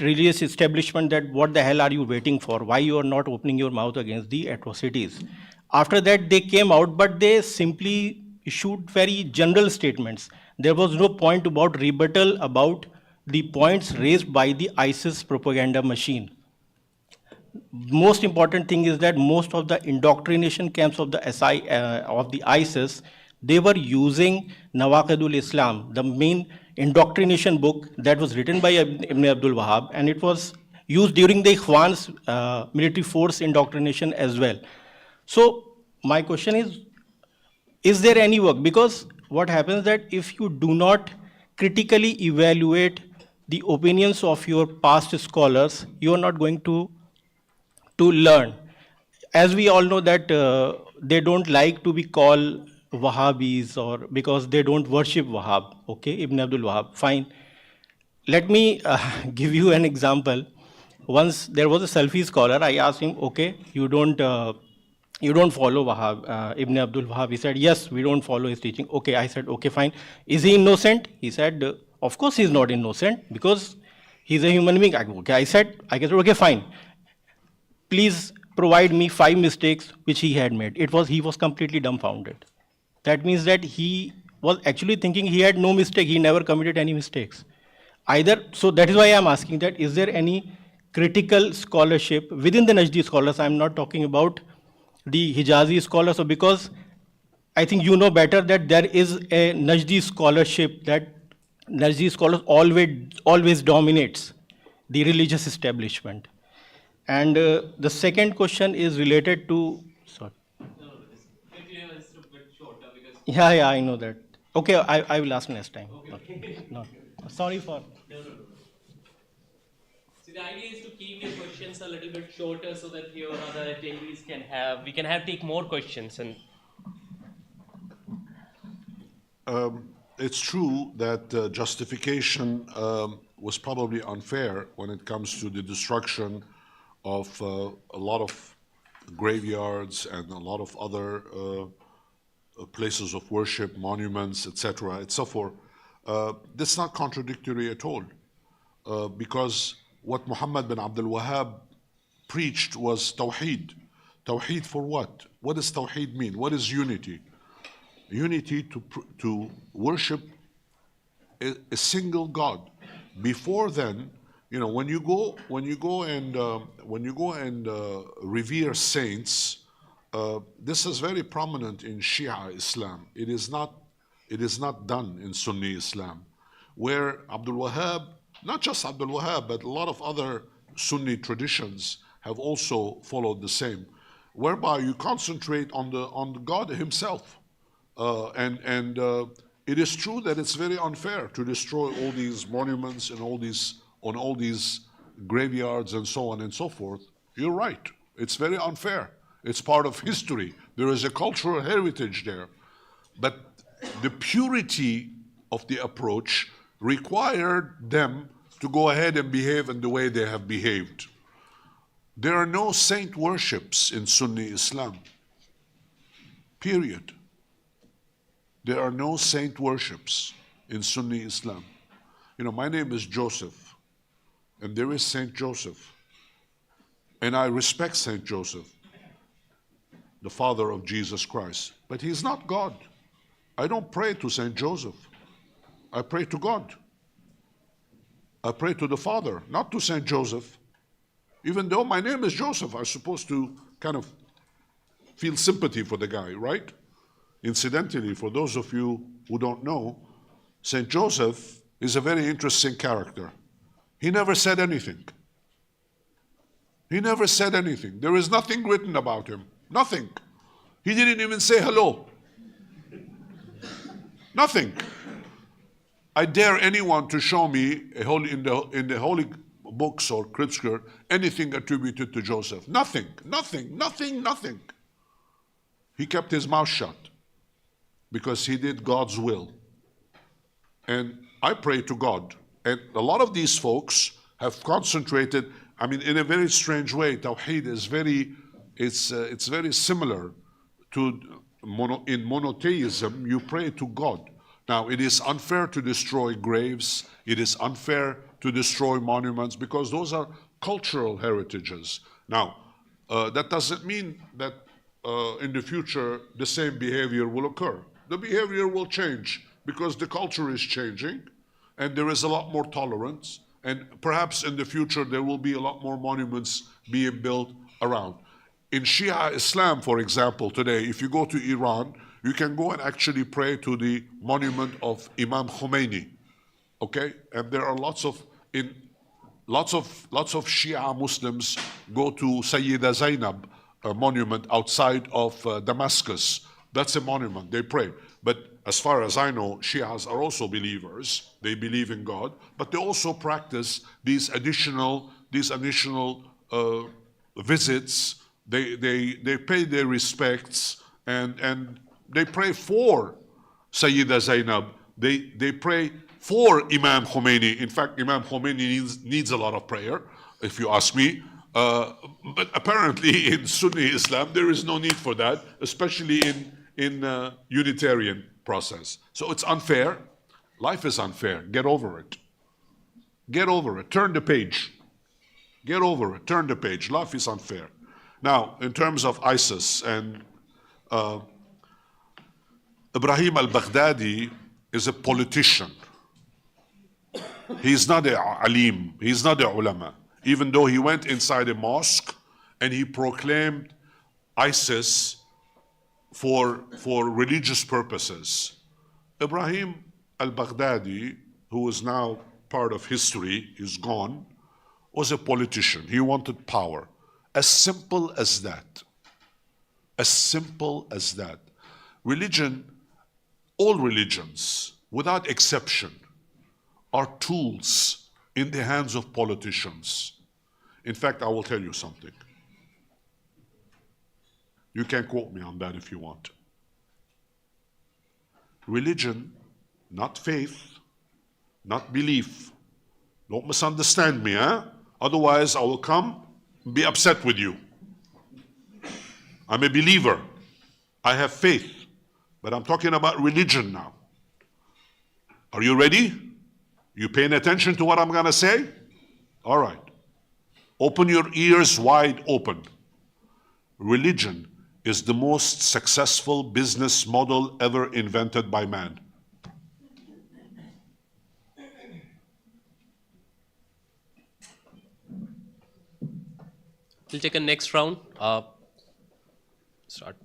religious establishment that what the hell are you waiting for? Why you are not opening your mouth against the atrocities? After that, they came out, but they simply issued very general statements. There was no point about rebuttal about the points raised by the ISIS propaganda machine. Most important thing is that most of the indoctrination camps of the of the ISIS, they were using Nawaqidul Islam, the main indoctrination book that was written by Ibn Abdul Wahhab, and it was used during the Ikhwan's military force indoctrination as well. So my question is there any work? Because what happens that if you do not critically evaluate the opinions of your past scholars, you are not going to learn. As we all know that they don't like to be called Wahhabis, or because they don't worship Wahhab, okay, Ibn Abdul Wahhab, fine. Let me give you an example. Once there was a Selfie scholar. I asked him, okay, you don't follow Wahhab, Ibn Abdul Wahhab. He said, yes, we don't follow his teaching. Okay, I said, okay, fine. Is he innocent? He said, of course he's not innocent because he's a human being. Okay, I said, okay, fine. Please provide me 5 mistakes which he had made. He was completely dumbfounded. That means that he was actually thinking he had no mistake. He never committed any mistakes. Either, so that is why I am asking that, is there any critical scholarship within the Najdi scholars? I'm not talking about the Hijazi scholars, so because I think you know better that there is a Najdi scholarship, that Najdi scholars always dominates the religious establishment. And the second question is related to, sorry. Yeah, I know that. Okay, I will ask next time. Okay. No, sorry for. So the idea is to keep your questions a little bit shorter so that your other attendees can take more questions. And It's true that justification was probably unfair when it comes to the destruction of a lot of graveyards and a lot of other places of worship, monuments, etc., and so forth. That's not contradictory at all, because what Muhammad bin Abdul Wahhab preached was Tawheed. Tawheed for what? What does Tawheed mean? What is unity? Unity to worship a single God. Before then, when you go and revere saints, this is very prominent in Shia Islam. It is not done in Sunni Islam, where Abdul Wahhab, not just Abdul Wahhab, but a lot of other Sunni traditions have also followed the same, whereby you concentrate on the God Himself. It is true that it's very unfair to destroy all these monuments and on all these graveyards and so on and so forth. You're right. It's very unfair. It's part of history. There is a cultural heritage there. But the purity of the approach required them to go ahead and behave in the way they have behaved. There are no saint worships in Sunni Islam. Period. There are no saint worships in Sunni Islam. My name is Joseph, and there is Saint Joseph. And I respect Saint Joseph, the father of Jesus Christ. But he's not God. I don't pray to Saint Joseph. I pray to God. I pray to the Father, not to Saint Joseph. Even though my name is Joseph, I'm supposed to kind of feel sympathy for the guy, right? Incidentally, for those of you who don't know, Saint Joseph is a very interesting character. He never said anything. He never said anything. There is nothing written about him. Nothing. He didn't even say hello. Nothing. I dare anyone to show me in the holy books or scripture anything attributed to Joseph. Nothing. He kept his mouth shut because he did God's will. And I pray to God. And a lot of these folks have concentrated, in a very strange way. Tawheed is it's very similar to in monotheism, you pray to God. Now, it is unfair to destroy graves. It is unfair to destroy monuments because those are cultural heritages. Now, that doesn't mean that in the future the same behavior will occur. The behavior will change because the culture is changing and there is a lot more tolerance, and perhaps in the future there will be a lot more monuments being built around. In Shia Islam, for example, today, if you go to Iran, you can go and actually pray to the monument of Imam Khomeini, okay? And there are lots of Shia Muslims go to Sayyida Zainab, a monument outside of Damascus. That's a monument, they pray. But as far as I know, Shias are also believers. They believe in God, but they also practice these additional visits. They pay their respects, and they pray for Sayyida Zainab. They pray for Imam Khomeini. In fact, Imam Khomeini needs a lot of prayer, if you ask me. But apparently in Sunni Islam, there is no need for that, especially in Unitarian process. So it's unfair. Life is unfair. Get over it. Get over it. Turn the page. Get over it. Turn the page. Life is unfair. Now, in terms of ISIS and Ibrahim al-Baghdadi is a politician. He's not a alim. He's not a ulama. Even though he went inside a mosque and he proclaimed ISIS for religious purposes. Ibrahim al-Baghdadi, who is now part of history, is gone, was a politician. He wanted power. As simple as that. As simple as that. Religion, all religions, without exception, are tools in the hands of politicians. In fact, I will tell you something. You can quote me on that if you want. Religion, not faith, not belief. Don't misunderstand me, huh? Otherwise, I will come and be upset with you. I'm a believer. I have faith. But I'm talking about religion now. Are you ready? You paying attention to what I'm going to say? All right. Open your ears wide open. Religion is the most successful business model ever invented by man. We'll take a next round. We'll start.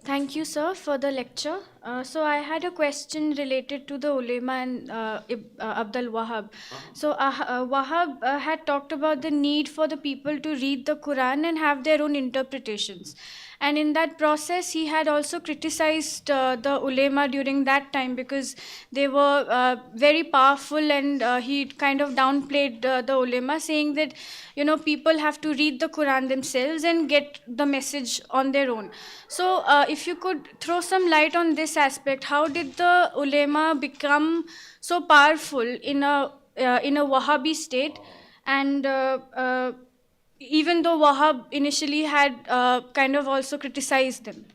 Thank you, sir, for the lecture. So I had a question related to the ulema and Abdul Wahab. So Wahab had talked about the need for the people to read the Quran and have their own interpretations. And in that process, he had also criticized the ulema during that time because they were very powerful, and he kind of downplayed the ulema, saying that, you know, people have to read the Quran themselves and get the message on their own. So if you could throw some light on this aspect, how did the ulema become so powerful in a Wahhabi state? And even though Wahhab initially had kind of also criticized them.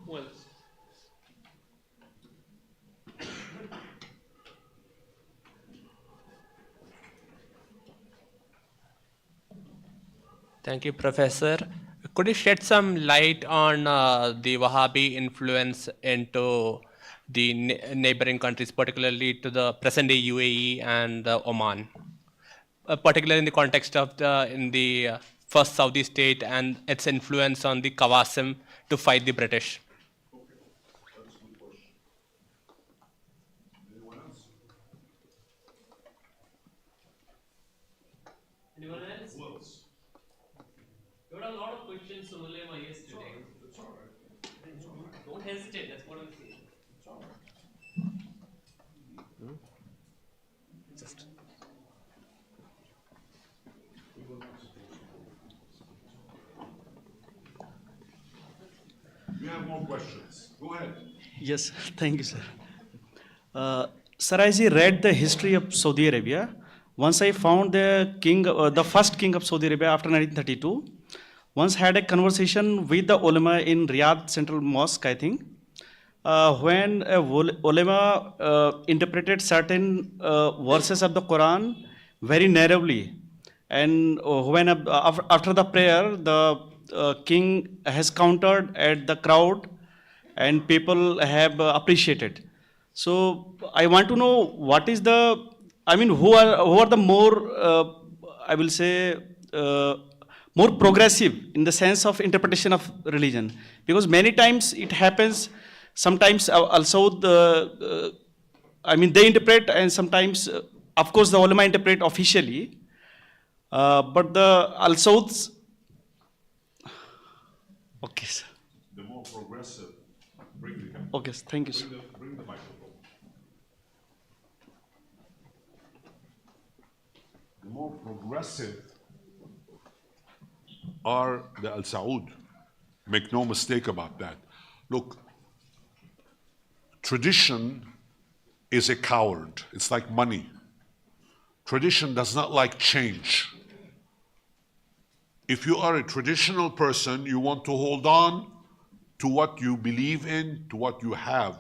Well, thank you, Professor. Could you shed some light on the Wahhabi influence into the neighboring countries, particularly to the present-day UAE and Oman? Particularly in the context of the first Saudi state and its influence on the Qawasim to fight the British. That's a good question. Anyone else? Who else? There were a lot of questions on ulema yesterday. It's all right. Don't hesitate, that's what I'm saying. It's all right. Just. We have more questions. Go ahead. Yes, thank you, sir. Sir, as I read the history of Saudi Arabia, once I found the first king of Saudi Arabia after 1932, once had a conversation with the ulema in Riyadh Central Mosque, I think, when a ulema interpreted certain verses of the Quran very narrowly. And when after the prayer, the king has countered at the crowd and people have appreciated. So I want to know what is the, I mean, who are the more, I will say, more progressive in the sense of interpretation of religion, because many times it happens. Sometimes also I mean, they interpret, and sometimes, of course, the ulama interpret officially, but the Al Sauds. Okay, sir. The more progressive, bring the camera. Okay, thank you, sir. Bring the microphone. more progressive are the Al Saud. Make no mistake about that. Look, tradition is a coward. It's like money. Tradition does not like change. If you are a traditional person, you want to hold on to what you believe in, to what you have.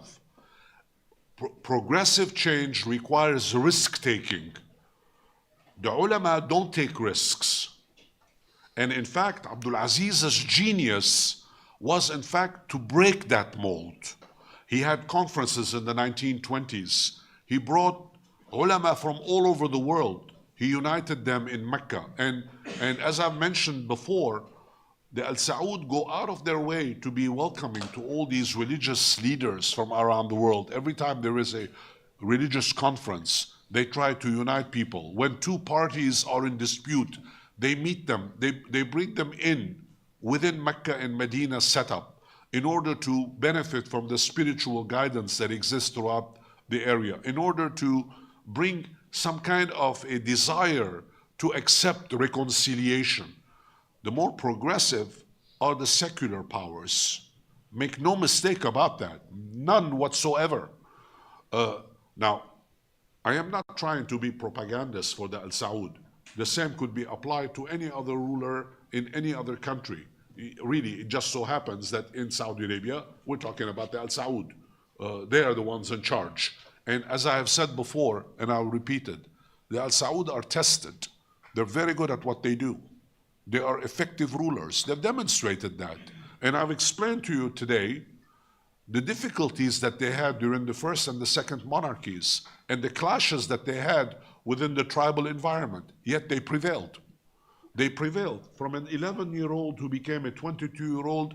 Progressive change requires risk taking. The ulama don't take risks. And in fact, Abdul Aziz's genius was in fact to break that mold. He had conferences in the 1920s. He brought ulama from all over the world. He united them in Mecca. And as I've mentioned before, the Al Saud go out of their way to be welcoming to all these religious leaders from around the world. Every time there is a religious conference, they try to unite people. When two parties are in dispute, they meet them, they bring them in within Mecca and Medina setup in order to benefit from the spiritual guidance that exists throughout the area, in order to bring some kind of a desire to accept reconciliation. The more progressive are the secular powers. Make no mistake about that, none whatsoever. Now, I am not trying to be propagandist for the Al Saud. The same could be applied to any other ruler in any other country. Really, it just so happens that in Saudi Arabia, we're talking about the Al Saud. They are the ones in charge. And as I have said before, and I'll repeat it, the Al Saud are tested. They're very good at what they do. They are effective rulers. They've demonstrated that. And I've explained to you today the difficulties that they had during the first and the second monarchies and the clashes that they had within the tribal environment, yet they prevailed. They prevailed from an 11-year-old who became a 22-year-old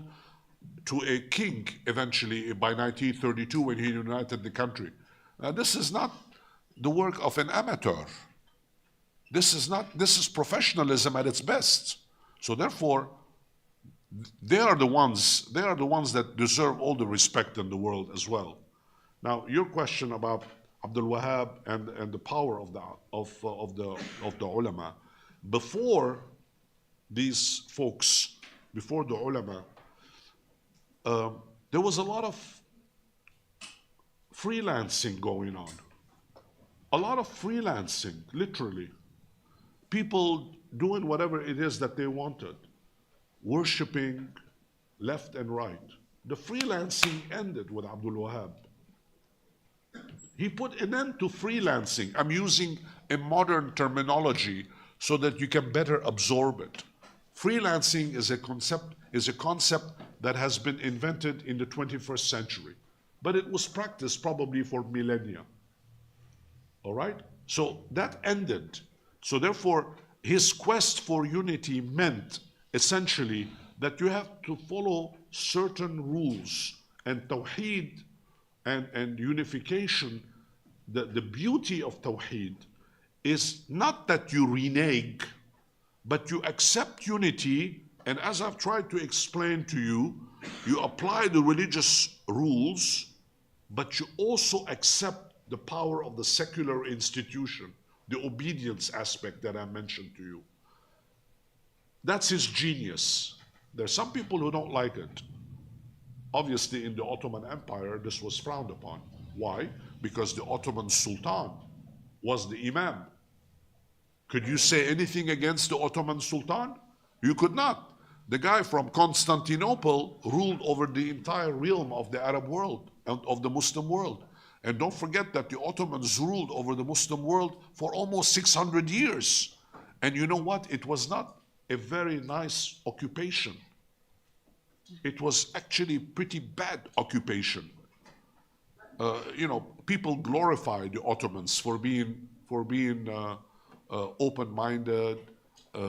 to a king eventually by 1932 when he united the country. Now, this is not the work of an amateur. This is professionalism at its best. So therefore, they are the ones that deserve all the respect in the world as well. Now, your question about Abdul Wahab and the power of the ulama. Before these folks, before the ulama, there was a lot of freelancing going on. A lot of freelancing, literally. People doing whatever it is that they wanted, worshipping left and right. The freelancing ended with Abdul Wahab. He put an end to freelancing. I'm using a modern terminology so that you can better absorb it. Freelancing is a concept that has been invented in the 21st century, but it was practiced probably for millennia. All right? So that ended. So therefore, his quest for unity meant essentially that you have to follow certain rules, and Tawheed and unification, the beauty of Tawheed is not that you renege, but you accept unity, and as I've tried to explain to you, you apply the religious rules, but you also accept the power of the secular institution, the obedience aspect that I mentioned to you. That's his genius. There are some people who don't like it. Obviously, in the Ottoman Empire, this was frowned upon. Why? Because the Ottoman Sultan was the Imam. Could you say anything against the Ottoman Sultan? You could not. The guy from Constantinople ruled over the entire realm of the Arab world and of the Muslim world. And don't forget that the Ottomans ruled over the Muslim world for almost 600 years. And you know what? It was not a very nice occupation. It was actually pretty bad occupation. People glorify the Ottomans for being open-minded,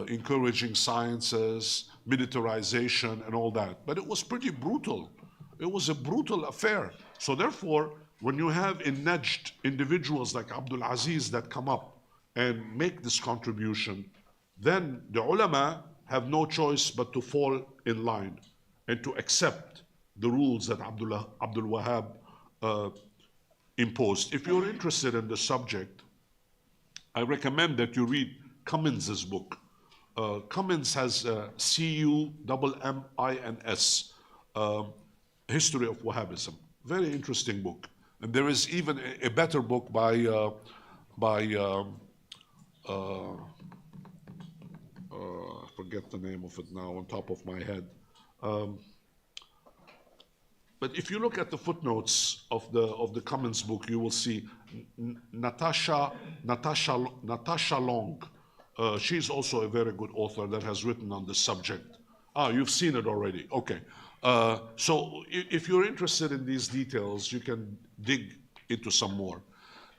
encouraging sciences, militarization, and all that. But it was pretty brutal. It was a brutal affair. So therefore, when you have enraged individuals like Abdul Aziz that come up and make this contribution, then the ulama have no choice but to fall in line and to accept the rules that Abdul Wahab imposed. If you're interested in the subject, I recommend that you read Cummins's book. Cummins has Cummins, History of Wahhabism. Very interesting book. And there is even a better book by I forget the name of it now on top of my head. But if you look at the footnotes of the Cummins book, you will see Natasha Long. She's also a very good author that has written on this subject. Ah, you've seen it already. Okay. So if you're interested in these details, you can dig into some more.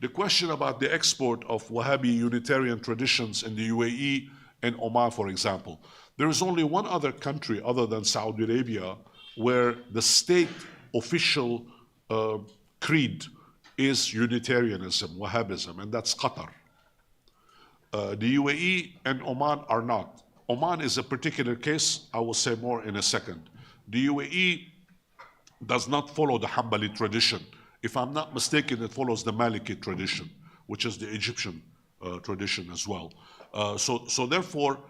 The question about the export of Wahhabi Unitarian traditions in the UAE and Oman, for example. There is only one other country other than Saudi Arabia where the state official creed is Unitarianism, Wahhabism, and that's Qatar. The UAE and Oman are not. Oman is a particular case. I will say more in a second. The UAE does not follow the Hanbali tradition. If I'm not mistaken, it follows the Maliki tradition, which is the Egyptian tradition as well. So therefore,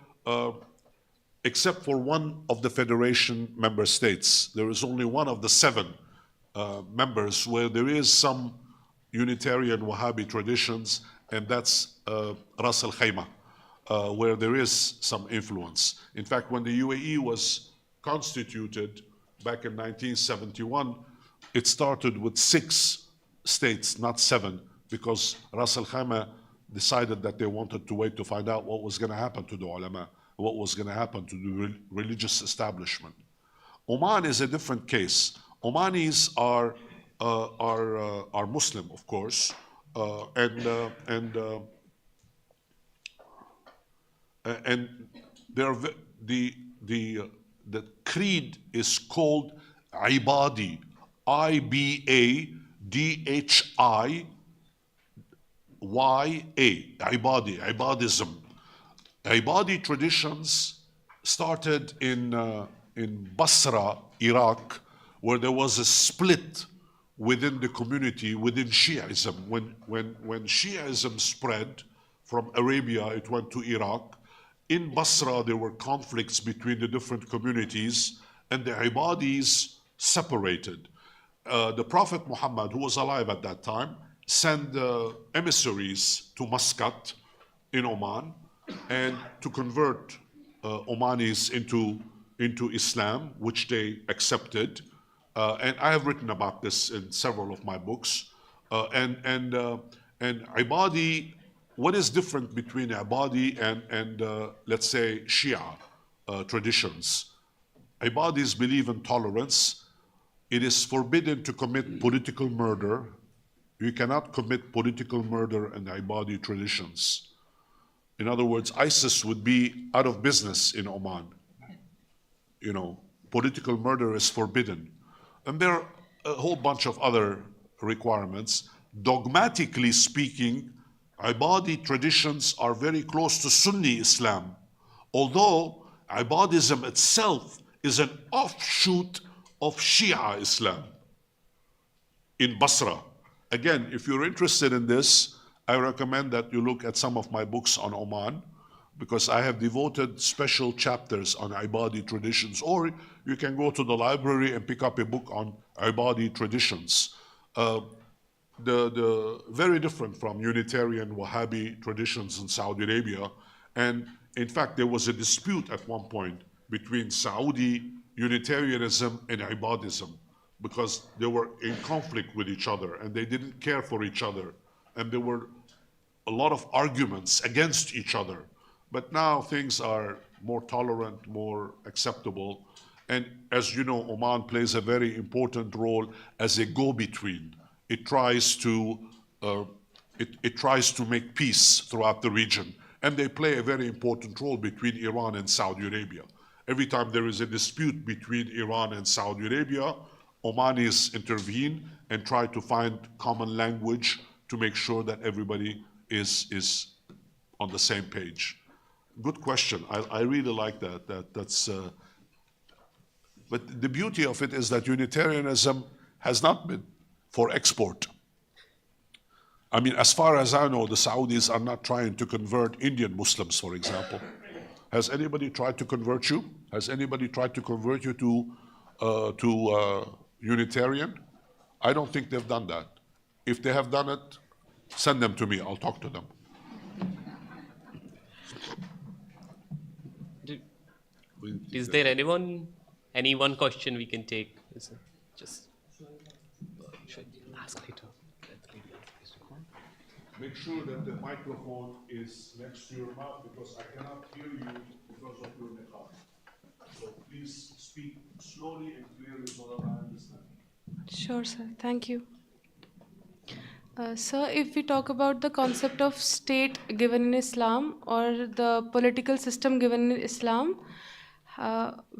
except for one of the Federation member states, there is only one of the 7 members where there is some Unitarian Wahhabi traditions, and that's Ras Al Khaimah, where there is some influence. In fact, when the UAE was constituted back in 1971, it started with 6 states, not 7, because Ras Al Khaimah decided that they wanted to wait to find out what was going to happen to the ulama, what was going to happen to the religious establishment. Oman is a different case. Omanis are Muslim, of course, and they're the creed is called Ibadi, Ibadhiya, Ibadi, Ibadism. Ibadi traditions started in Basra, Iraq, where there was a split within the community, within Shiaism. When Shiaism spread from Arabia, it went to Iraq. In Basra, there were conflicts between the different communities, and the Ibadis separated. The Prophet Muhammad, who was alive at that time, sent emissaries to Muscat in Oman and to convert Omanis into Islam, which they accepted. And I have written about this in several of my books. And Ibadi, what is different between Ibadi and let's say Shia traditions? Ibadis believe in tolerance. It is forbidden to commit political murder. You cannot commit political murder in the Ibadi traditions. In other words, ISIS would be out of business in Oman. You know, political murder is forbidden. And there are a whole bunch of other requirements. Dogmatically speaking, Ibadi traditions are very close to Sunni Islam, although Ibadism itself is an offshoot of Shia Islam in Basra. Again, if you're interested in this, I recommend that you look at some of my books on Oman, because I have devoted special chapters on Ibadi traditions, or you can go to the library and pick up a book on Ibadi traditions. The very different from Unitarian Wahhabi traditions in Saudi Arabia. And in fact, there was a dispute at one point between Saudi Unitarianism and Ibadism, because they were in conflict with each other and they didn't care for each other. And there were a lot of arguments against each other. But now things are more tolerant, more acceptable. And as you know, Oman plays a very important role as a go-between. It tries to make peace throughout the region. And they play a very important role between Iran and Saudi Arabia. Every time there is a dispute between Iran and Saudi Arabia, Omanis intervene and try to find common language to make sure that everybody is on the same page. Good question. I really like that. But the beauty of it is that Unitarianism has not been for export. I mean, as far as I know, the Saudis are not trying to convert Indian Muslims, for example. Has anybody tried to convert you? Has anybody tried to convert you to Unitarian? I don't think they've done that. If they have done it, send them to me. I'll talk to them. Is there any one question we can take? Just ask later. Make sure that the microphone is next to your mouth because I cannot hear you because of your niqab. So please speak slowly and clearly so that I understand. Sure, sir. Thank you. Sir, if we talk about the concept of state given in Islam or the political system given in Islam,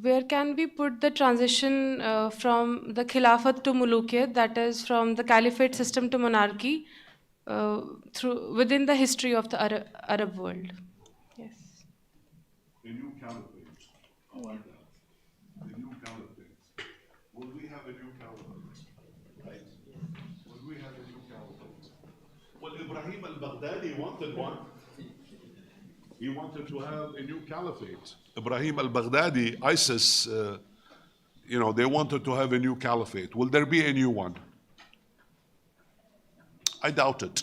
where can we put the transition from the Khilafat to Mulukiyat, that is from the Caliphate system to monarchy, within the history of the Arab world? Yes. The new caliphate. I like that. The new caliphate. Will we have a new caliphate? Right? Will we have a new caliphate? Well, Ibrahim al-Baghdadi wanted one. He wanted to have a new caliphate. Ibrahim al-Baghdadi, ISIS, they wanted to have a new caliphate. Will there be a new one? I doubt it.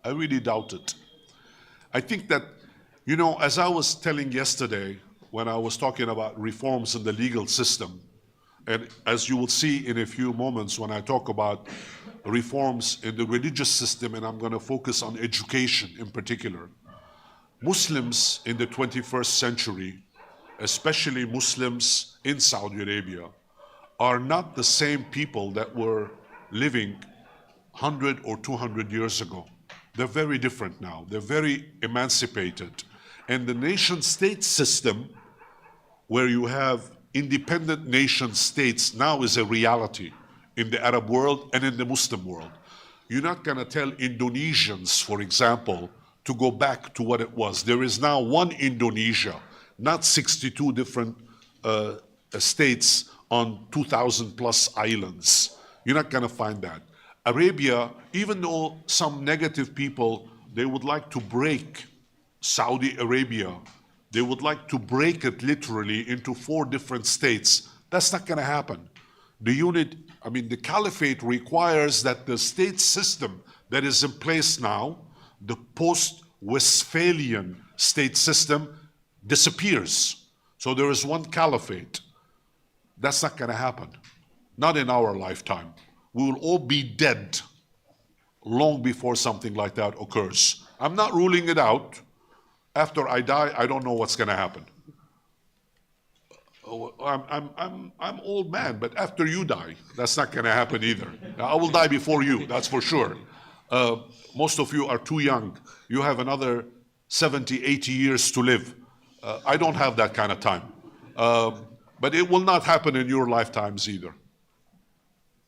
I really doubt it. I think that, as I was telling yesterday when I was talking about reforms in the legal system, and as you will see in a few moments when I talk about reforms in the religious system, and I'm going to focus on education in particular, Muslims in the 21st century, especially Muslims in Saudi Arabia, are not the same people that were living 100 or 200 years ago. They're very different now. They're very emancipated. And the nation-state system, where you have independent nation-states, now is a reality in the Arab world and in the Muslim world. You're not going to tell Indonesians, for example, to go back to what it was. There is now one Indonesia, not 62 different states on 2,000 plus islands. You're not going to find that. Arabia, even though some negative people, they would like to break Saudi Arabia, they would like to break it literally into 4 different states. That's not going to happen. The caliphate requires that the state system that is in place now, the post-Westphalian state system, disappears. So there is one caliphate. That's not going to happen. Not in our lifetime. We will all be dead long before something like that occurs. I'm not ruling it out. After I die, I don't know what's going to happen. I'm old man, but after you die, that's not going to happen either. I will die before you, that's for sure. Most of you are too young. You have another 70, 80 years to live. I don't have that kind of time. But it will not happen in your lifetimes either.